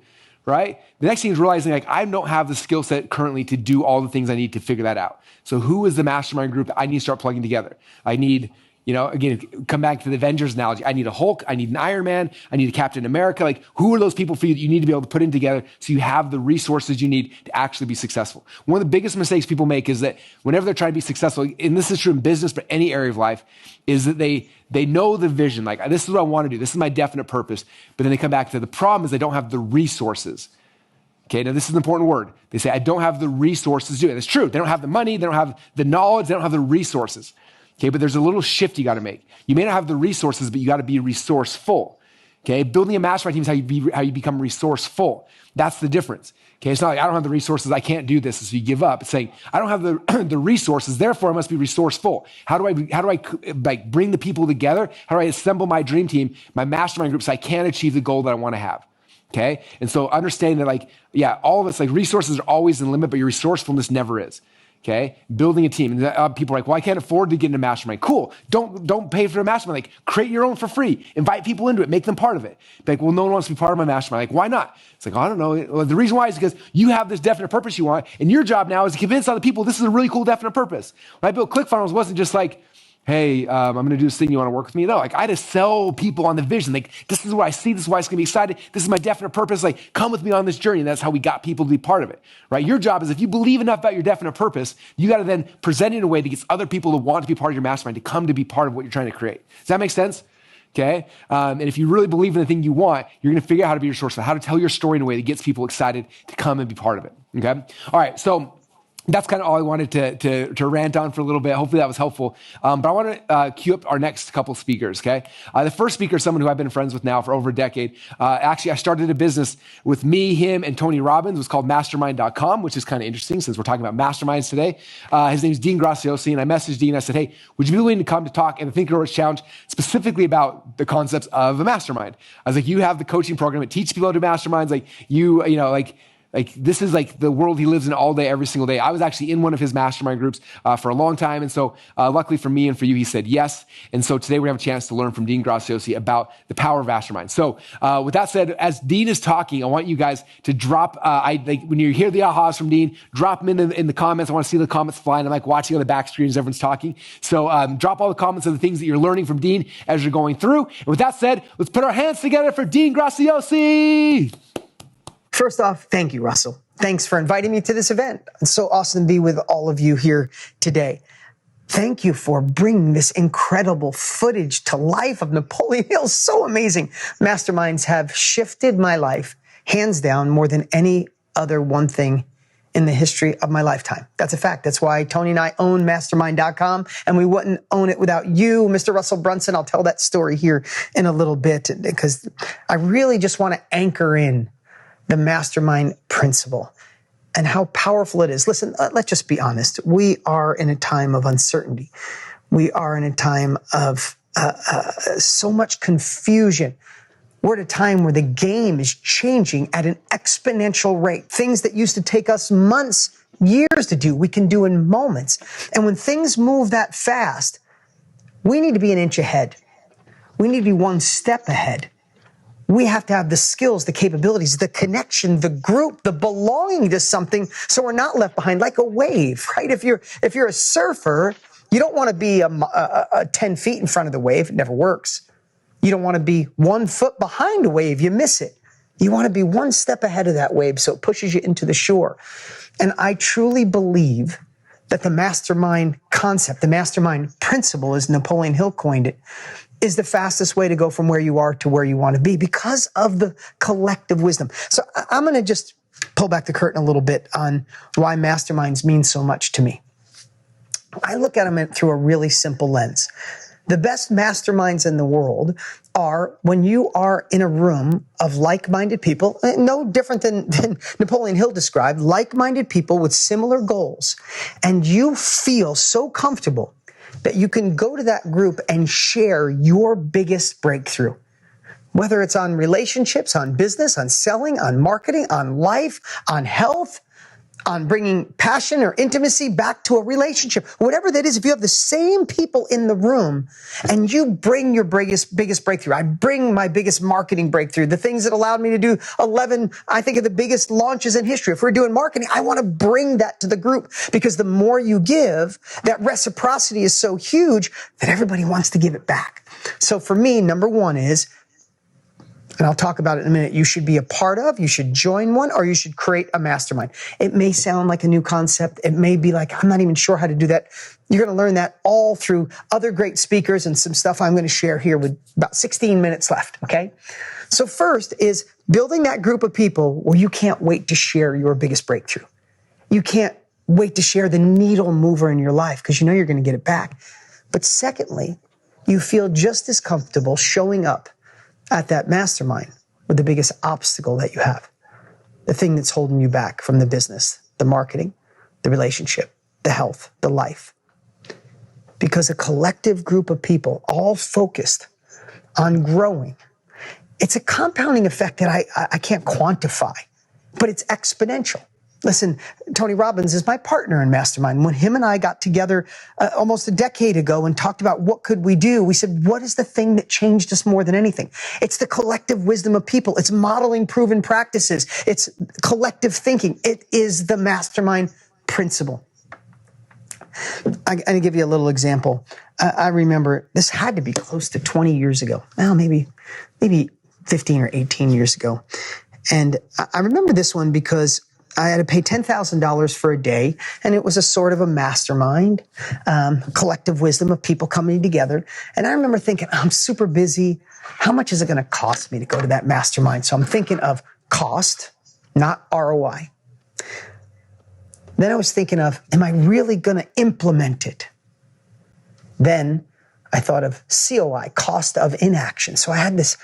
right? The next thing is realizing like, I don't have the skill set currently to do all the things I need to figure that out. So who is the mastermind group that I need to start plugging together? I need, again, come back to the Avengers analogy. I need a Hulk. I need an Iron Man. I need a Captain America. Like, who are those people for you that you need to be able to put in together so you have the resources you need to actually be successful? One of the biggest mistakes people make is that whenever they're trying to be successful, and this is true in business, but any area of life, is that they know the vision. Like, this is what I want to do. This is my definite purpose. But then they come back to the problem is they don't have the resources. Okay, now this is an important word. They say, I don't have the resources to do it. It's true. They don't have the money. They don't have the knowledge. They don't have the resources. Okay, but there's a little shift you got to make. You may not have the resources, but you got to be resourceful. Okay, building a mastermind team is how you become resourceful. That's the difference. Okay, it's not like I don't have the resources, I can't do this, so you give up. It's saying I don't have the resources, therefore I must be resourceful. How do I like bring the people together? How do I assemble my dream team, my mastermind group, so I can achieve the goal that I want to have? Okay, and so understanding that all of us, resources are always in limit, but your resourcefulness never is. Okay, building a team. And people are like, well, I can't afford to get into mastermind. Cool. Don't pay for a mastermind. Like, create your own for free. Invite people into it. Make them part of it. Like, well, no one wants to be part of my mastermind. Like, why not? It's like, I don't know. Well, the reason why is because you have this definite purpose you want, and your job now is to convince other people this is a really cool definite purpose. When I built ClickFunnels, it wasn't just like, hey, I'm going to do this thing. You want to work with me? No, like I had to sell people on the vision. Like, this is what I see. This is why it's going to be excited. This is my definite purpose. Like, come with me on this journey. And that's how we got people to be part of it, right? Your job is if you believe enough about your definite purpose, you got to then present it in a way that gets other people to want to be part of your mastermind, to come to be part of what you're trying to create. Does that make sense? Okay. And if you really believe in the thing you want, you're going to figure out how to be your source, how to tell your story in a way that gets people excited to come and be part of it. Okay. All right. So that's kind of all I wanted to rant on for a little bit. Hopefully that was helpful. But I want to cue up our next couple speakers, okay? The first speaker is someone who I've been friends with now for over a decade. Actually, I started a business with me, him, and Tony Robbins. It was called mastermind.com, which is kind of interesting since we're talking about masterminds today. His name is Dean Graziosi, and I messaged Dean. I said, hey, would you be willing to come to talk in the Think and Grow Rich Challenge specifically about the concepts of a mastermind? I was like, you have the coaching program that teaches people how to do masterminds. Like, like this is like the world he lives in all day, every single day. I was actually in one of his mastermind groups for a long time. And so luckily for me and for you, he said yes. And so today we have a chance to learn from Dean Graziosi about the power of mastermind. So with that said, as Dean is talking, I want you guys to drop, when you hear the ahas from Dean, drop them in the comments. I want to see the comments flying. I'm like watching on the back screen as everyone's talking. So drop all the comments of the things that you're learning from Dean as you're going through. And with that said, let's put our hands together for Dean Graziosi. First off, thank you, Russell. Thanks for inviting me to this event. It's so awesome to be with all of you here today. Thank you for bringing this incredible footage to life of Napoleon Hill. So amazing. Masterminds have shifted my life, hands down, more than any other one thing in the history of my lifetime. That's a fact. That's why Tony and I own mastermind.com, and we wouldn't own it without you, Mr. Russell Brunson. I'll tell that story here in a little bit because I really just want to anchor in the mastermind principle and how powerful it is. Listen, let's just be honest. We are in a time of uncertainty. We are in a time of so much confusion. We're at a time where the game is changing at an exponential rate. Things that used to take us months, years to do, we can do in moments. And when things move that fast, we need to be an inch ahead. We need to be one step ahead. We have to have the skills, the capabilities, the connection, the group, the belonging to something so we're not left behind like a wave, right? If you're a surfer, you don't want to be 10 feet in front of the wave. It never works. You don't want to be 1 foot behind a wave. You miss it. You want to be one step ahead of that wave so it pushes you into the shore. And I truly believe that the mastermind concept, the mastermind principle, as Napoleon Hill coined it, is the fastest way to go from where you are to where you want to be because of the collective wisdom. So I'm going to just pull back the curtain a little bit on why masterminds mean so much to me. I look at them through a really simple lens. The best masterminds in the world are when you are in a room of like-minded people, no different than Napoleon Hill described, like-minded people with similar goals, and you feel so comfortable that you can go to that group and share your biggest breakthrough. Whether it's on relationships, on business, on selling, on marketing, on life, on health, on bringing passion or intimacy back to a relationship, whatever that is, if you have the same people in the room and you bring your biggest breakthrough, I bring my biggest marketing breakthrough, the things that allowed me to do 11, I think, of the biggest launches in history. If we're doing marketing, I want to bring that to the group because the more you give, that reciprocity is so huge that everybody wants to give it back. So for me, number one is, and I'll talk about it in a minute, you should be a part of, you should join one, or you should create a mastermind. It may sound like a new concept. It may be like, I'm not even sure how to do that. You're going to learn that all through other great speakers and some stuff I'm going to share here with about 16 minutes left, okay? So first is building that group of people where you can't wait to share your biggest breakthrough. You can't wait to share the needle mover in your life because you know you're going to get it back. But secondly, you feel just as comfortable showing up at that mastermind with the biggest obstacle that you have, the thing that's holding you back from the business, the marketing, the relationship, the health, the life. Because a collective group of people all focused on growing, it's a compounding effect that I can't quantify, but it's exponential. Listen, Tony Robbins is my partner in Mastermind. When him and I got together almost a decade ago and talked about what could we do, we said, what is the thing that changed us more than anything? It's the collective wisdom of people. It's modeling proven practices. It's collective thinking. It is the Mastermind principle. I'm going to give you a little example. I remember this had to be close to 20 years ago. Well, maybe 15 or 18 years ago. And I remember this one because I had to pay $10,000 for a day, and it was a sort of a mastermind, collective wisdom of people coming together. And I remember thinking, I'm super busy. How much is it going to cost me to go to that mastermind? So I'm thinking of cost, not ROI. Then I was thinking of, am I really going to implement it? Then I thought of COI, cost of inaction. So I had this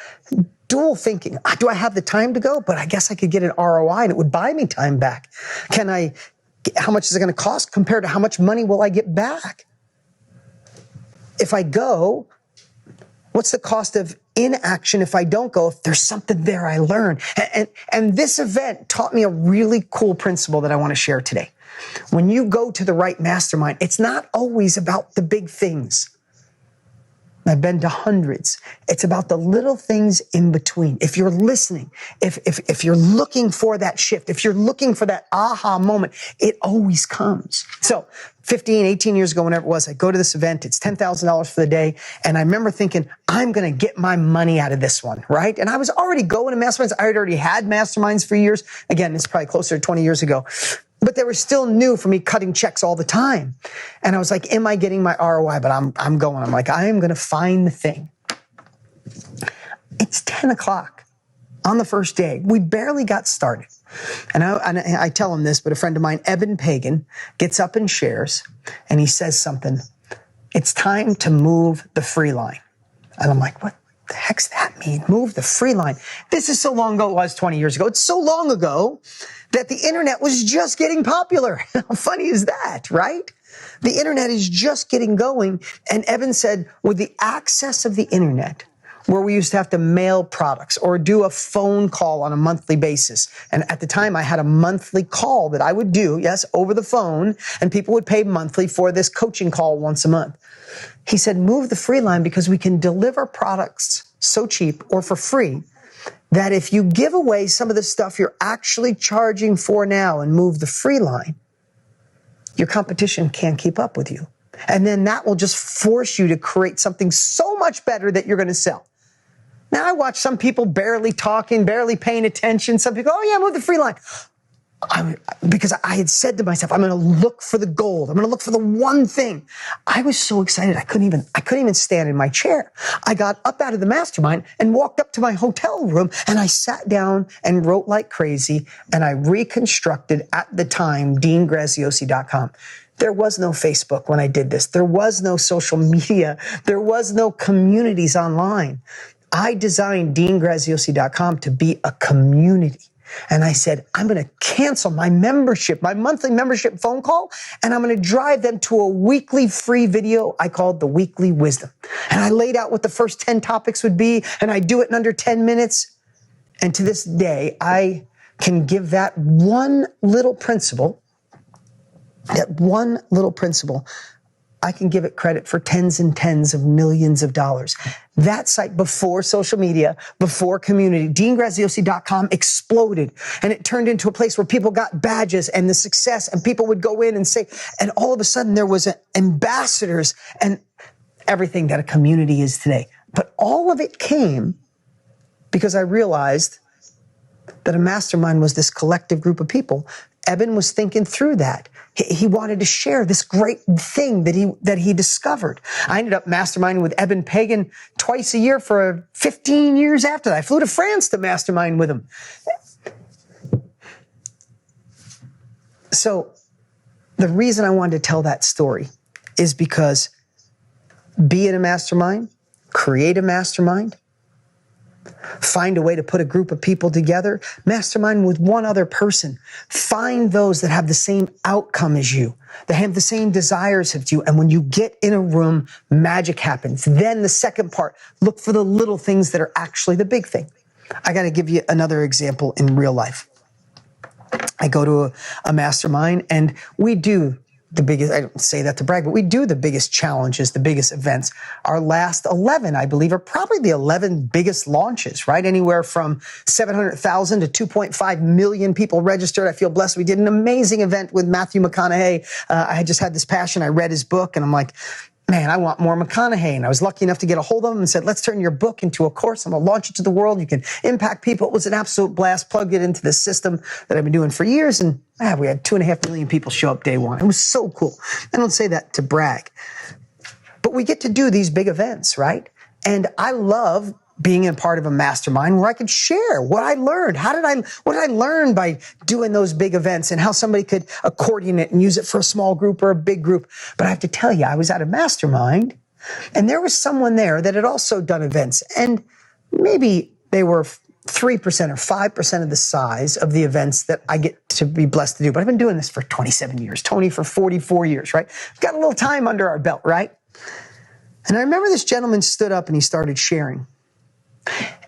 dual thinking. Do I have the time to go? But I guess I could get an ROI and it would buy me time back. How much is it going to cost compared to how much money will I get back? If I go, what's the cost of inaction if I don't go? If there's something there I learn. And this event taught me a really cool principle that I want to share today. When you go to the right mastermind, it's not always about the big things. I've been to hundreds. It's about the little things in between. If you're listening, if you're looking for that shift, if you're looking for that aha moment, it always comes. So 15, 18 years ago, whenever it was, I go to this event. It's $10,000 for the day. And I remember thinking, I'm going to get my money out of this one, right? And I was already going to masterminds. I had already had masterminds for years. Again, it's probably closer to 20 years ago. But they were still new for me, cutting checks all the time. And I was like, am I getting my ROI? But I'm going. I'm like, I am going to find the thing. It's 10 o'clock on the first day. We barely got started. And I tell him this, but a friend of mine, Eben Pagan, gets up and shares, and he says something. It's time to move the free line. And I'm like, what the heck's that mean? Move the free line. This is so long ago. It was 20 years ago. It's so long ago that the internet was just getting popular. How funny is that, right? The internet is just getting going. And Evan said, with the access of the internet, where we used to have to mail products or do a phone call on a monthly basis. And at the time, I had a monthly call that I would do, yes, over the phone, and people would pay monthly for this coaching call once a month. He said, move the free line because we can deliver products so cheap or for free that if you give away some of the stuff you're actually charging for now and move the free line, your competition can't keep up with you. And then that will just force you to create something so much better that you're going to sell. Now, I watch some people barely talking, barely paying attention. Some people, oh yeah, move the free line. Because I had said to myself, I'm going to look for the gold. I'm going to look for the one thing. I was so excited. I couldn't even stand in my chair. I got up out of the mastermind and walked up to my hotel room, and I sat down and wrote like crazy. And I reconstructed at the time, DeanGraziosi.com. There was no Facebook when I did this. There was no social media. There was no communities online. I designed DeanGraziosi.com to be a community. And I said, I'm going to cancel my membership, my monthly membership phone call, and I'm going to drive them to a weekly free video I called the Weekly Wisdom. And I laid out what the first 10 topics would be, and I do it in under 10 minutes. And to this day, I can give that one little principle, I can give it credit for tens and tens of millions of dollars. That site, before social media, before community, DeanGraziosi.com exploded, and it turned into a place where people got badges and the success, and people would go in and say, and all of a sudden there was ambassadors and everything that a community is today. But all of it came because I realized that a mastermind was this collective group of people. Eben was thinking through that. He wanted to share this great thing that he discovered. I ended up masterminding with Eben Pagan twice a year for 15 years after that. I flew to France to mastermind with him. So the reason I wanted to tell that story is because be in a mastermind, create a mastermind, find a way to put a group of people together, mastermind with one other person. Find those that have the same outcome as you, that have the same desires as you. And when you get in a room, magic happens. Then the second part, look for the little things that are actually the big thing. I got to give you another example in real life. I go to a mastermind, and we do the biggest, I don't say that to brag, but we do the biggest challenges, the biggest events. Our last 11, I believe, are probably the 11 biggest launches, right? Anywhere from 700,000 to 2.5 million people registered. I feel blessed. We did an amazing event with Matthew McConaughey. I had just had this passion. I read his book and I'm like, man, I want more McConaughey. And I was lucky enough to get a hold of him and said, let's turn your book into a course. I'm going to launch it to the world. You can impact people. It was an absolute blast. Plugged it into the system that I've been doing for years. And we had 2.5 million people show up day one. It was so cool. I don't say that to brag, but we get to do these big events, right? And I love being a part of a mastermind where I could share what I learned. What did I learn by doing those big events and how somebody could accordion it and use it for a small group or a big group. But I have to tell you, I was at a mastermind and there was someone there that had also done events, and maybe they were 3% or 5% of the size of the events that I get to be blessed to do. But I've been doing this for 27 years, Tony for 44 years, right? We've got a little time under our belt, right? And I remember this gentleman stood up and he started sharing.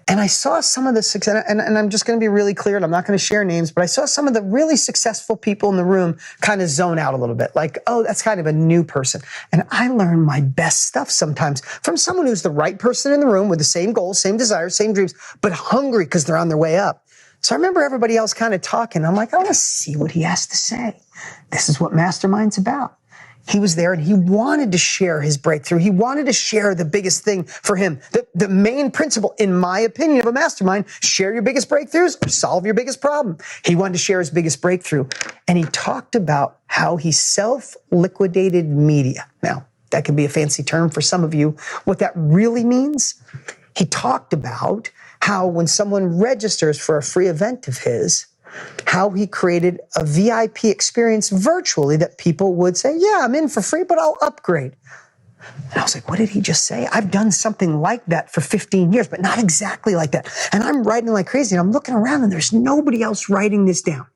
And I saw some of the success, and I'm just going to be really clear, and I'm not going to share names, but I saw some of the really successful people in the room kind of zone out a little bit, like, oh, that's kind of a new person. And I learn my best stuff sometimes from someone who's the right person in the room with the same goals, same desires, same dreams, but hungry because they're on their way up. So I remember everybody else kind of talking. I'm like, I want to see what he has to say. This is what Mastermind's about. He was there and he wanted to share his breakthrough. He wanted to share the biggest thing for him. The main principle, in my opinion, of a mastermind, share your biggest breakthroughs or solve your biggest problem. He wanted to share his biggest breakthrough. And he talked about how he self-liquidated media. Now, that could be a fancy term for some of you. What that really means, he talked about how when someone registers for a free event of his, how he created a VIP experience virtually that people would say, yeah, I'm in for free, but I'll upgrade. And I was like, what did he just say? I've done something like that for 15 years, but not exactly like that. And I'm writing like crazy, and I'm looking around, and there's nobody else writing this down.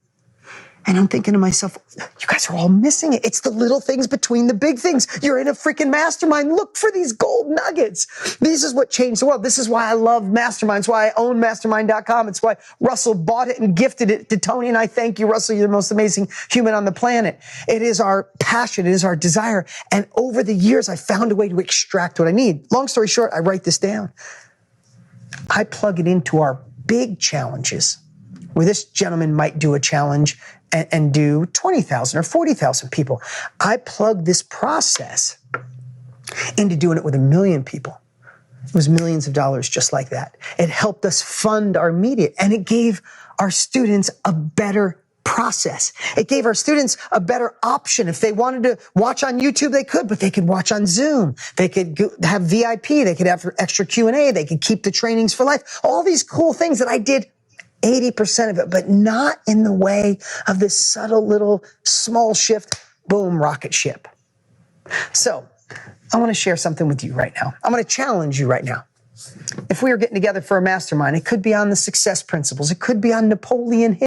And I'm thinking to myself, you guys are all missing it. It's the little things between the big things. You're in a freaking mastermind. Look for these gold nuggets. This is what changed the world. This is why I love masterminds, why I own mastermind.com. It's why Russell bought it and gifted it to Tony. And I thank you, Russell. You're the most amazing human on the planet. It is our passion. It is our desire. And over the years, I found a way to extract what I need. Long story short, I write this down. I plug it into our big challenges, where this gentleman might do a challenge and do 20,000 or 40,000 people. I plug this process into doing it with 1 million people. It was millions of dollars just like that. It helped us fund our media, and it gave our students a better process. It gave our students a better option. If they wanted to watch on YouTube, they could, but they could watch on Zoom. They could have VIP. They could have extra Q&A. They could keep the trainings for life. All these cool things that I did 80% of it, but not in the way of this subtle little small shift, boom, rocket ship. So I want to share something with you right now. I'm going to challenge you right now. If we were getting together for a mastermind, it could be on the success principles. It could be on Napoleon Hill.